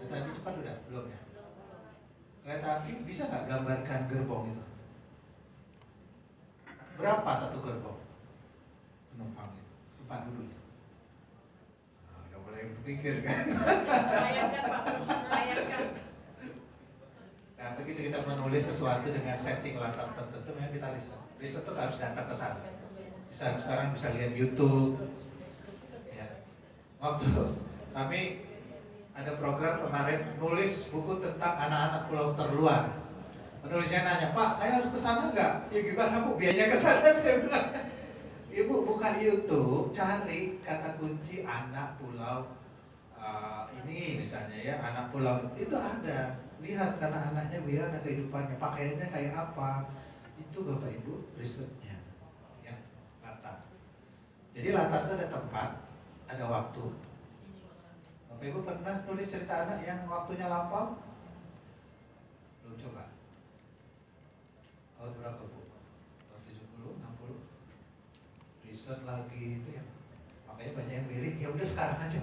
Kereta api cepat udah? Belum ya? Kereta api bisa nggak gambarkan gerbong itu? Berapa satu gerbong? Penumpang itu, tempat duduknya. Nah, nggak boleh yang berpikir kan. Melayangkan Pak, melayangkan. Nah begitu kita menulis sesuatu dengan setting latar tertentu, memang kita riset. Riset itu harus datang ke sana. Sekarang bisa lihat YouTube. Ya. Waktu kami ada program kemarin nulis buku tentang anak-anak pulau terluar. Penulisnya nanya, Pak, saya harus ke sana nggak? Ya gimana Bu, biayanya ke sana? Saya bilang, Ibu buka YouTube, cari kata kunci anak pulau ini misalnya ya, anak pulau itu ada. Lihat anak-anaknya bagaimana kehidupannya, pakaiannya kayak apa. Itu Bapak Ibu risetnya, ya latar. Jadi latar itu ada tempat, ada waktu. Bapak Ibu pernah nulis cerita anak yang waktunya lampau? Belum coba. Tahun berapa Bu? Tahun 70, 60? Riset lagi itu ya. Makanya banyak yang milih, ya udah sekarang aja.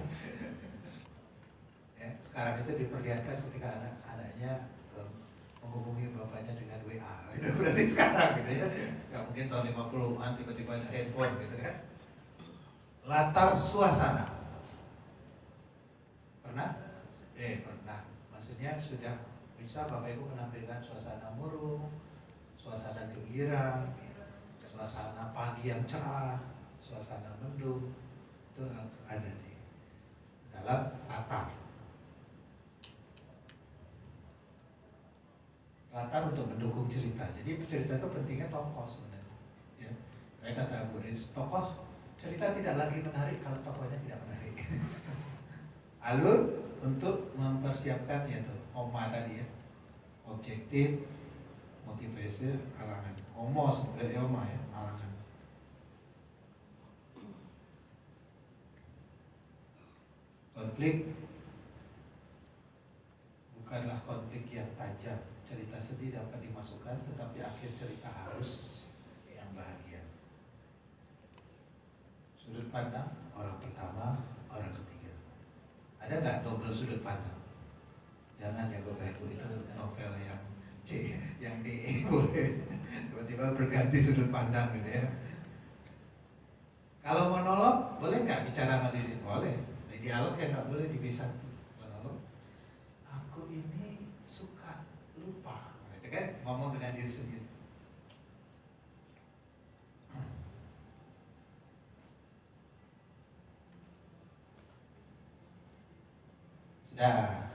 Ya, sekarang itu diperlihatkan ketika anak-anaknya menghubungi bapaknya dengan WA. Itu berarti sekarang gitu ya. Gak mungkin tahun 50-an tiba-tiba ada handphone gitu kan. Latar suasana. Pernah? Pernah. Maksudnya sudah bisa Bapak Ibu menampilkan suasana murung, suasana gembira, suasana pagi yang cerah, suasana mendung, itu harus ada di dalam latar. Latar untuk mendukung cerita. Jadi cerita itu pentingnya tokoh sebenarnya. Ya. Kayak kata Bu Riz, tokoh cerita tidak lagi menarik kalau tokohnya tidak menarik. Alur untuk mempersiapkan yaitu OMA tadi ya, objektif, motivasi, alangan. Sebenarnya OMA ya, alangan. Konflik bukanlah konflik yang tajam. Cerita sedih dapat dimasukkan, tetapi akhir cerita harus yang bahagia. Sudut pandang orang pertama, orang ketiga. Ada nggak double sudut pandang? Jangan ya Bapak Ibu, itu novel yang C, yang D boleh tiba-tiba berganti sudut pandang gitu ya. Kalau monolog boleh nggak bicara sama diri? Boleh. Di dialog ya nggak boleh di B1 monolog. Aku ini suka lupa, gitu kan? Ngomong dengan diri sendiri. Sudah.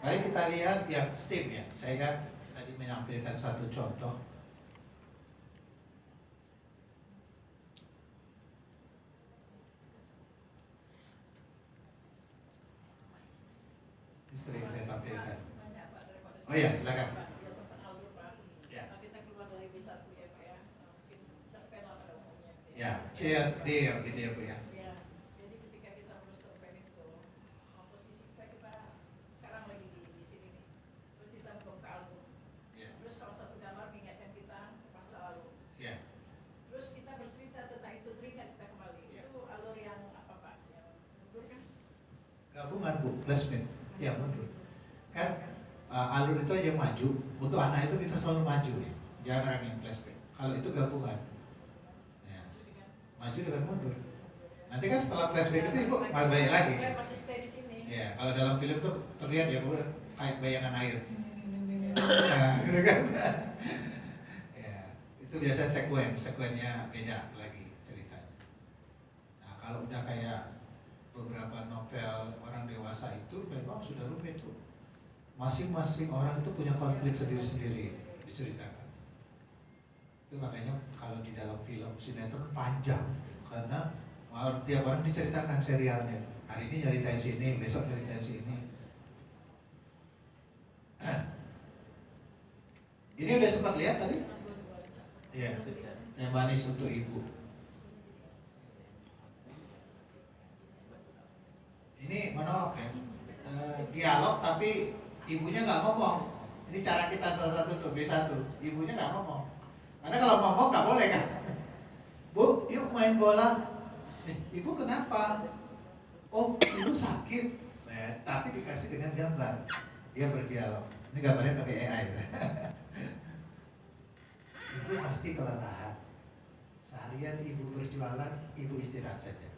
Mari kita lihat yang STEAM ya. Saya tadi menampilkan satu contoh. Ini sering saya tampilkan. Oh iya, silakan. Ya. Kita keluar dari B1 ya Pak ya. Mungkin cerpen lah pada umumnya. Ya, C D ya gitu ya Bu ya. Ya, jadi ketika kita menulis cerpen itu, komposisi kita sekarang lagi di sini nih. Terus kita buka album. Ya. Terus salah satu gambar mengingatkan kita ke masa lalu. Ya. Terus kita bercerita tentang itu, teringat kita kembali. Ya. Itu alur yang apa Pak? Yang mundur kan? Gabungan Bu, flashback. Ya mundur. Kan alur itu aja maju. Untuk anak itu kita selalu maju ya. Jarang yang flashback. Kalau itu gabungan. Ya. Maju dengan mundur. Nanti kan setelah flashback itu Ibu balik lagi. Saya masih stay di sini. Ya, kalau dalam film tuh terlihat ya Bu, kayak bayangan air. Nah, gitu kan. Ya, itu biasa sekuennya beda lagi ceritanya. Nah, kalau udah kayak beberapa novel orang dewasa itu memang sudah rumit tuh. Masing-masing orang itu punya konflik sendiri-sendiri diceritakan. Itu makanya kalau di dalam film sinetron panjang karena tiap orang diceritakan serialnya. Hari ini nyeritain sini, besok nyeritain sini. Ini udah sempat lihat tadi? Iya. Teh manis untuk ibu. Ini monolog ya. Dialog tapi ibunya nggak ngomong. Ini cara kita salah satu tuh B1. Ibunya nggak ngomong. Karena kalau ngomong nggak boleh kan. Bu, yuk main bola. Ibu kenapa? Oh, ibu sakit. Tapi dikasih dengan gambar. Dia berdialog. Ini gambarnya pakai AI. Ibu pasti kelelahan. Seharian ibu berjualan, ibu istirahat saja.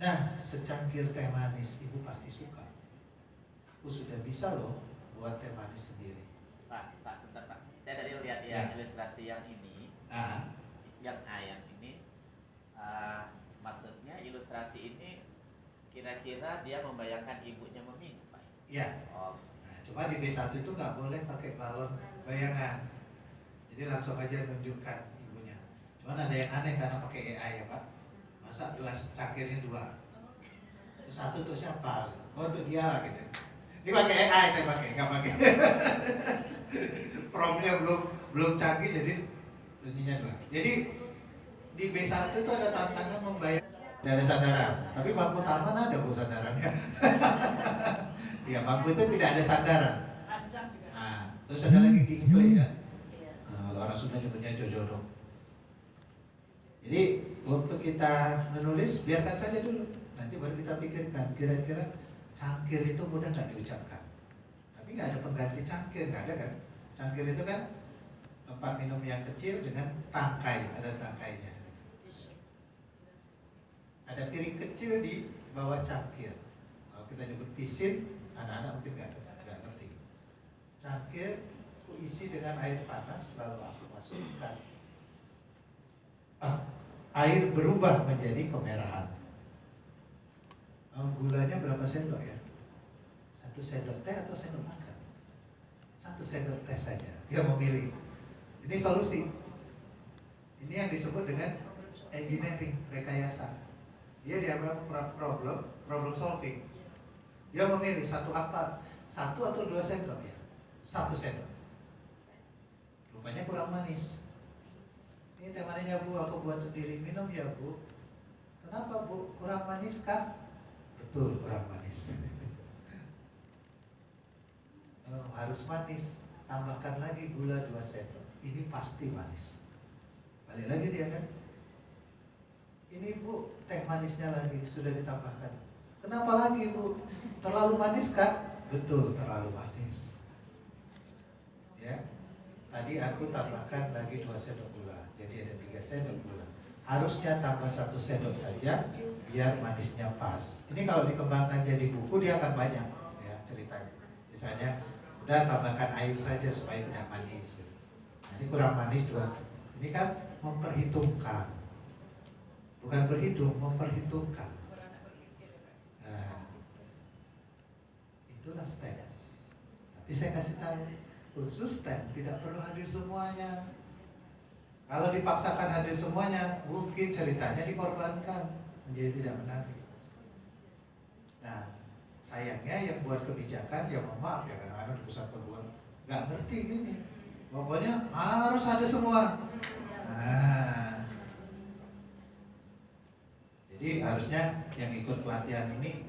Nah, secangkir teh manis ibu pasti suka. Aku sudah bisa loh buat teh manis sendiri. Pak, sebentar Pak. Saya tadi lihat Ya. yang ilustrasi yang ini, Ah, yang ini, maksudnya ilustrasi ini kira-kira dia membayangkan ibunya meminum, Pak. iya. Oh, Nah, cuma di B1 itu nggak boleh pakai balon bayangan. Jadi langsung aja nunjukkan ibunya. Cuman ada yang aneh karena pakai AI ya Pak. Masa gelas cangkirnya 2? Terus 1 untuk siapa? Oh untuk dia lah gitu. Ini pakai AI saya pakai, nggak pakai. Promptnya belum canggih jadi ininya 2. Jadi di B1 itu ada tantangan membayar. Tidak ada sandaran, tapi bangku taman ada bu sandarannya. Ya bangku itu tidak ada sandaran. Panjang juga. Nah, terus ada lagi gingklay ya. Nah, kalau orang Sunda nyebutnya jojodo. Jadi waktu kita menulis biarkan saja dulu. Nanti baru kita pikirkan kira-kira cangkir itu mudah nggak diucapkan. Tapi nggak ada pengganti cangkir, nggak ada kan? Cangkir itu kan tempat minum yang kecil dengan tangkai, ada tangkainya. Ada piring kecil di bawah cangkir. Kalau kita nyebut pisin, anak-anak mungkin nggak ngerti. Cangkir aku isi dengan air panas lalu aku masukkan. Air berubah menjadi kemerahan. Gulanya berapa sendok ya? 1 sendok teh atau sendok makan? 1 sendok teh saja. Dia memilih. Ini solusi. Ini yang disebut dengan engineering, rekayasa. Dia dianggap problem solving. Dia memilih 1 apa? 1 atau 2 sendok ya? 1 sendok. Rupanya kurang manis. Ini teh manisnya bu, aku buat sendiri, minum ya bu. Kenapa bu? Kurang manis kah? Betul, kurang manis. Harus manis. Tambahkan lagi gula 2 sendok. Ini pasti manis. Balik lagi dia kan. Ini bu, teh manisnya lagi sudah ditambahkan. Kenapa lagi bu? Terlalu manis kah? Betul, terlalu manis. Ya, tadi aku tambahkan lagi 2 sendok gula, jadi ada 3 sendok gula. Harusnya tambah 1 sendok saja, biar manisnya pas. Ini kalau dikembangkan jadi buku dia akan banyak, ya ceritanya. Misalnya, udah tambahkan air saja supaya tidak manis. Gitu. Nah, ini kurang manis 2. Ini kan memperhitungkan. Bukan berhitung, memperhitungkan. Nah, itulah STEM. Tapi saya kasih tahu, khusus STEM tidak perlu hadir semuanya. Kalau dipaksakan hadir semuanya, mungkin ceritanya dikorbankan menjadi tidak menarik. Nah, sayangnya yang buat kebijakan, ya mohon maaf ya kadang-kadang di pusat perguruan nggak ngerti gini. Pokoknya harus ada semua. Nah, jadi harusnya yang ikut pelatihan ini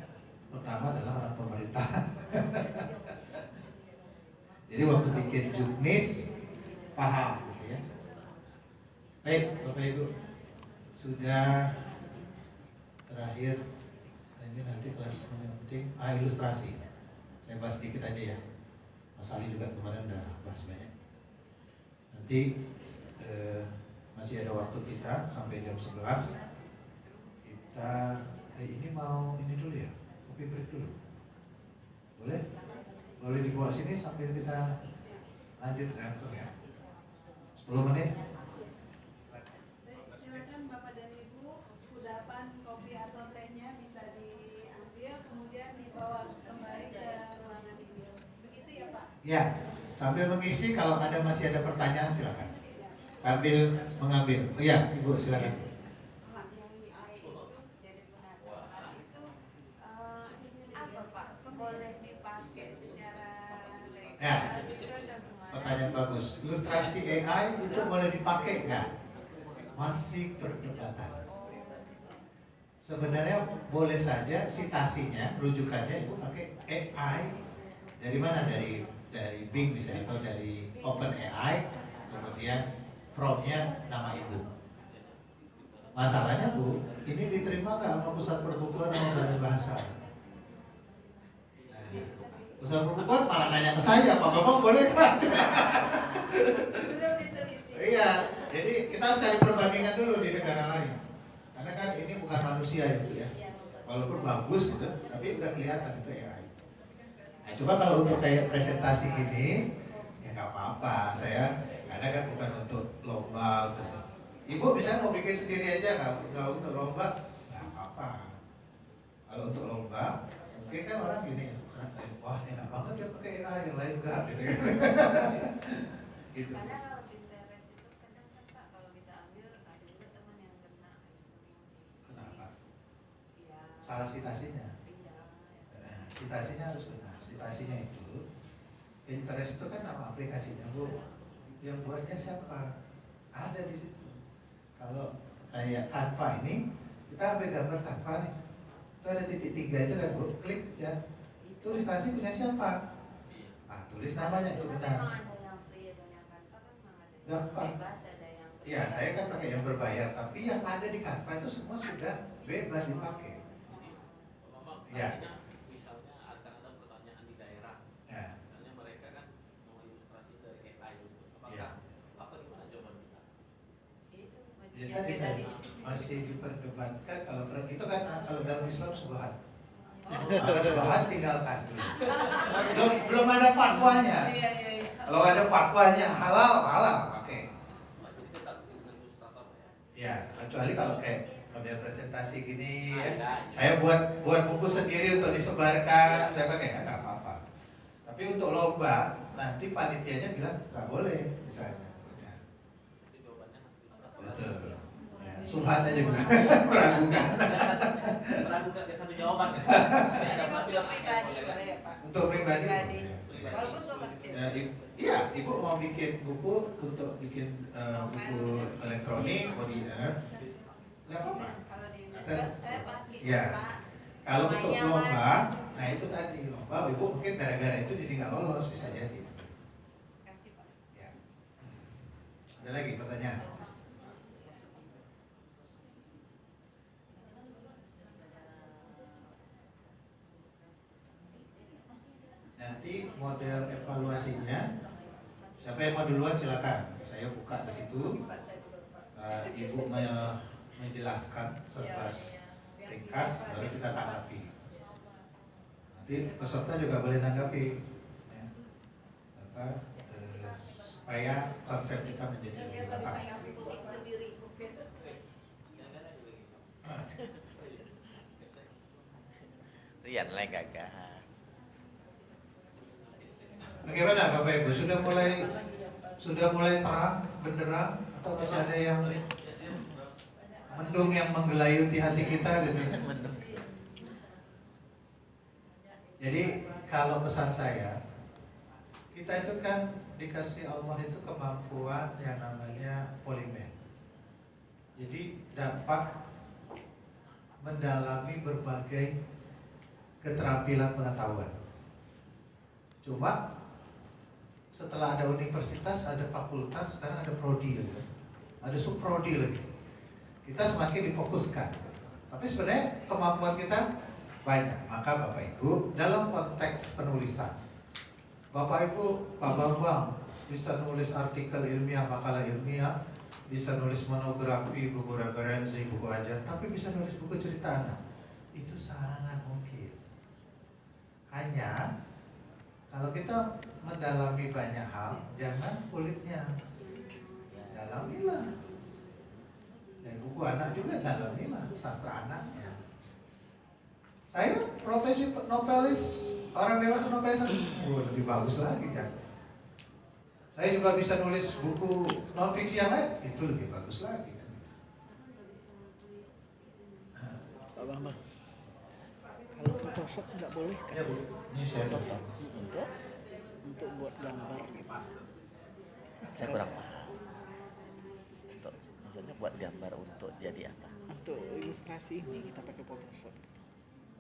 pertama adalah orang pemerintah. Jadi waktu bikin juknis paham gitu ya. Baik Bapak Ibu, sudah terakhir ini nanti kelas yang penting ilustrasi. Saya bahas sedikit aja ya. Mas Ali juga kemarin udah bahas banyak. Nanti masih ada waktu kita sampai jam 11. Kita ini mau ini dulu ya, kopi break dulu. Boleh? Boleh dibawa sini sambil kita lanjut ngantuk ya. 10 menit. Silakan Bapak dan Ibu, kudapan kopi atau tehnya bisa diambil kemudian dibawa kembali ke ruangan ini. Begitu ya Pak? Ya, sambil mengisi kalau masih ada pertanyaan silakan. Sambil mengambil. Oh iya, Ibu silakan. Boleh dipakai secara legal Ya. gitu atau gimana? Pertanyaan bagus. Ilustrasi AI itu boleh dipakai nggak? Masih perdebatan. Sebenarnya boleh saja citasinya, rujukannya ibu pakai AI dari mana? Dari Bing misalnya atau dari OpenAI, kemudian promptnya nama ibu. Masalahnya bu, ini diterima nggak sama pusat perbukuan sama badan bahasa? Pusat perbukuan malah nanya ke saya, Pak Bapak boleh nggak? Belum diteliti. Iya, jadi kita harus cari perbandingan dulu di negara lain. Karena kan ini bukan manusia itu ya. walaupun bagus gitu, tapi udah kelihatan itu AI. Nah, coba kalau untuk kayak presentasi gini, ya nggak apa-apa. Saya karena kan bukan untuk lomba. Gitu. Ibu misalnya mau bikin sendiri aja, nggak untuk lomba, nggak apa-apa. Kalau untuk lomba, mungkin kan orang gini, wah enak banget dia pakai AI, yang lain enggak, gitu kan. Gitu. Karena kalau Pinterest itu kadang kan Pak, kalau kita ambil ada juga teman yang kena Kenapa? ya Salah citasinya. iya Nah, citasinya harus benar. Citasinya itu, Pinterest itu kan nama aplikasinya, Bu. Yang buatnya siapa? Ada di situ. Kalau kayak Canva ini, kita ambil gambar Canva nih. Itu ada titik 3 itu kan, Bu. Klik aja. Itu ilustrasi punya siapa? Ah, tulis namanya itu Memang benar. ada yang free, ada yang Canva kan memang ada Ya, yang Pak. bebas, ada yang Iya, saya kan pakai yang berbayar, tapi yang ada di Canva itu semua sudah bebas dipakai. Ya. Misalnya akan ada pertanyaan di daerah. Ya. Misalnya mereka kan mau ilustrasi dari AI itu. Ya. Apa gimana jawaban kita? itu masih Jadi yang tadi beda saya di masih diperdebatkan kalau itu kan kalau dalam Islam subhan. Kalau subhan tinggalkan dulu. Belum ada fatwanya. iya iya iya Kalau ada fatwanya halal, oke. Jadi tetap dengan ilustrator ya. Ya, kecuali kalau kayak model presentasi gini ya. Ada. Saya buat buku sendiri untuk disebarkan, saya pakai nggak apa-apa. Tapi untuk lomba nanti panitianya bilang nggak boleh misalnya. Udah. Itu jawabannya Betul. Ya, subhan aja bilang meragukan. meragukan ke satu jawaban. Jadi untuk pribadi boleh ya Pak Untuk pribadi. Pribadi. boleh. walaupun komersil Ya, iya, ibu mau bikin buku untuk bikin buku elektronik, mau nggak apa-apa. kalau di Atau- Pinterest saya pakai Ya. Pak Kalau Sama untuk nyaman. lomba, nah itu tadi lomba, ibu mungkin gara-gara itu jadi nggak lolos bisa jadi. kasih Pak Ya. Ada lagi pertanyaan? Nanti model evaluasinya, siapa yang mau duluan silakan. Saya buka di situ. Ibu menjelaskan serbas ringkas, baru kita tanggapi. Nanti peserta juga boleh tanggapi, ya. Supaya konsep kita menjadi lebih matang. pusing sendiri Rian lah gagah. Bagaimana Bapak Ibu, sudah mulai terang benderang atau masih ada yang mendung yang menggelayuti hati kita gitu? Jadi kalau pesan saya, kita itu kan dikasih Allah itu kemampuan yang namanya polimer. Jadi dapat mendalami berbagai keterampilan pengetahuan. Cuma setelah ada universitas, ada fakultas, sekarang ada prodi gitu. Ada subprodi lagi. Kita semakin difokuskan. Tapi sebenarnya kemampuan kita banyak. Maka Bapak Ibu dalam konteks penulisan, Bapak Ibu, Pak Bambang bisa nulis artikel ilmiah, makalah ilmiah, bisa nulis monografi, buku referensi, buku ajar, tapi bisa nulis buku cerita anak. Itu sangat mungkin. Hanya kalau kita mendalami banyak hal, jangan kulitnya, dalamilah. Dan buku anak juga dalamilah, sastra anaknya. Saya profesi novelis, orang dewasa novelis, lebih bagus lagi kan. Saya juga bisa nulis buku non fiksi yang lain, itu lebih bagus lagi kan. Pak Bambang, kalau Photoshop nggak boleh kan? Ya Bu, ini saya Photoshop untuk buat gambar gitu. Saya kurang paham. Untuk maksudnya buat gambar untuk jadi apa? Untuk ilustrasi ini kita pakai Photoshop.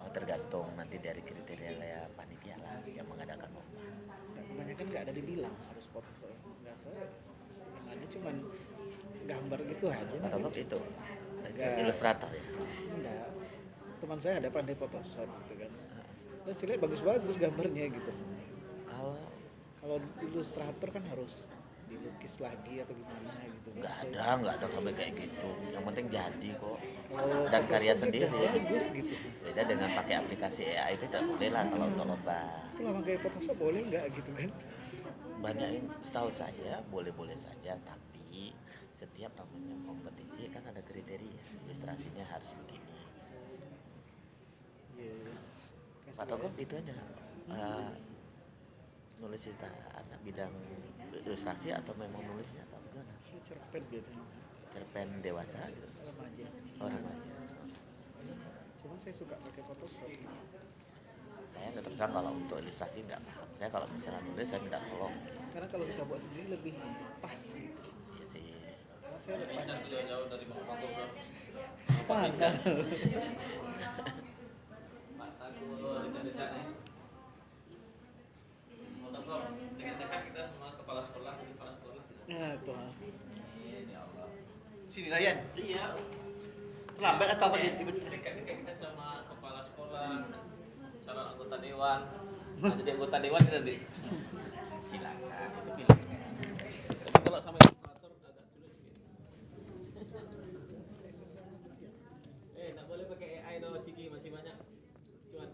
Oh, tergantung nanti dari kriteria panitia lah yang mengadakan lomba. Dan kebanyakan nggak ada dibilang harus Photoshop. Nggak saya, yang ada cuman gambar gitu aja. Photoshop itu Enggak. ilustrator ya. Enggak. Teman saya ada pandai Photoshop gitu kan. Dan saya lihat bagus-bagus gambarnya gitu. Kalau Kalau ilustrator kan harus dilukis lagi atau gimana gitu. Nggak ada sampai kayak gitu. Yang penting jadi kok. Oh, Dan karya Photoshop sendiri. udah bagus gitu. Beda dengan pakai aplikasi AI itu tidak boleh lah kalau untuk lomba. Itu lama kayak Photoshop boleh nggak gitu kan? Banyak yang setahu saya boleh-boleh saja, tapi setiap namanya kompetisi kan ada kriteria. Ilustrasinya harus begini. Iya. Pak Togop itu aja. Nulis cerita anak bidang ilustrasi atau memang nulisnya atau gimana? Saya cerpen biasanya. Cerpen dewasa gitu. Remaja. Oh, remaja. Cuman saya suka pakai Photoshop. Saya nggak terus terang kalau untuk ilustrasi nggak paham. Saya kalau misalnya nulis saya minta tolong. Karena kalau kita buat sendiri lebih pas gitu. Iya sih. Saya lebih Bisa jauh-jauh dari Bang Togop bro. pandang. Masa gue dekat-dekat nih. Bang Togop, dekat-dekat kita semua kepala sekolah. Nah, tuh. Ya Allah. Sini Ryan, Iya. terlambat atau apa dia tiba-tiba? Dekat-dekat kita sama kepala sekolah, calon anggota dewan. Nah, jadi anggota dewan kita nanti. Silakan. Itu pilihan. Tapi kalau sama ilustrator agak sulit. Nggak boleh pakai AI dong, Ciki masih banyak. Cuman.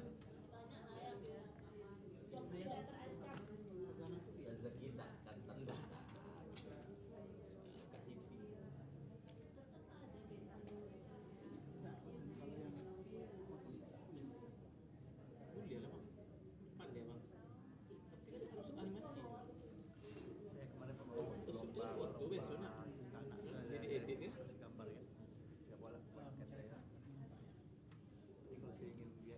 Rezeki tak akan tendang. Kasih kuliah lah bang, pandai bang. Tapi kan harus animasi. Saya kemarin Terus dia foto besoknya, anaknya jadi edit ya. gambar ya. Saya bolak balik saya. Jadi kalau saya ingin dia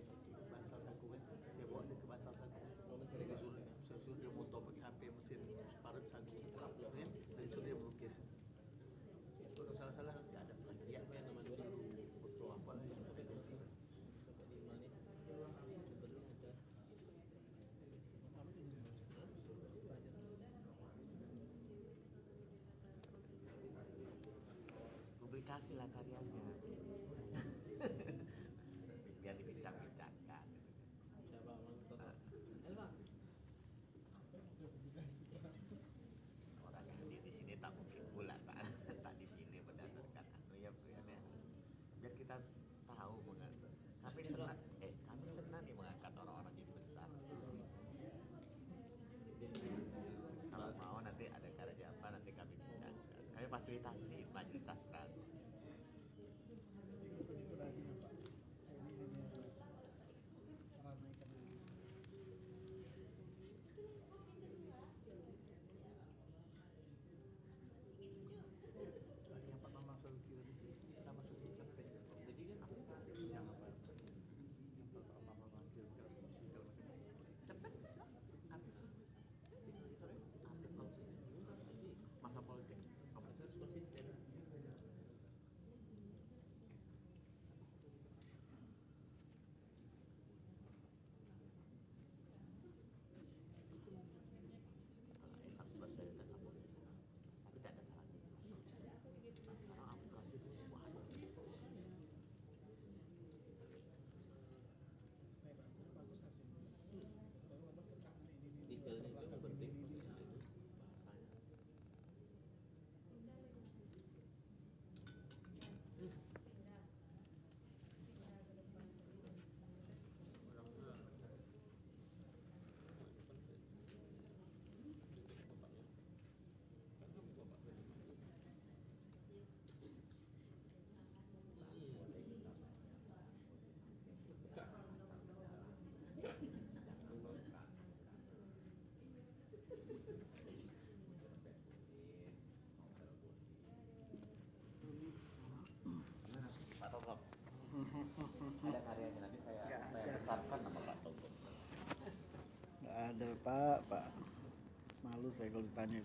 bansal saku kan, saya bawa dia ke bansal saku. Saya suruh dia motor pakai HP mesin parut saku, kan? Dan suruh dia melukis. Kalau salah-salah nanti ada plagiat Yang nama dua foto apa lah yang sampai 5 nih. Sebelum ada Publikasi lah karyanya. Biar dibincang-bincangkan. siapa bang Togop? Bang. Orang yang hadir di sini tak mungkin pula tak dipilih berdasarkan ya biar kita tahu mengangkat. Kami senang nih mengangkat orang-orang jadi besar. Kalau mau nanti ada karya apa nanti kami bincangkan. Kami fasilitasi majelis sastra. yang pertama selalu kira itu kita masuk ke cerpen. Jadi kan yang apa? Yang pertama kira musik kalau macam cerpen Masa politik. Terus konsisten. Kami sebagai kita tak boleh. Tapi tak ada salahnya. Karena aplikasi itu waduh. Detailnya itu penting maksudnya itu bahasanya. Pak Togop. Ada karyanya nanti saya besarkan nama Pak Togop. Nggak ada Pak. Malu saya kalau ditanya.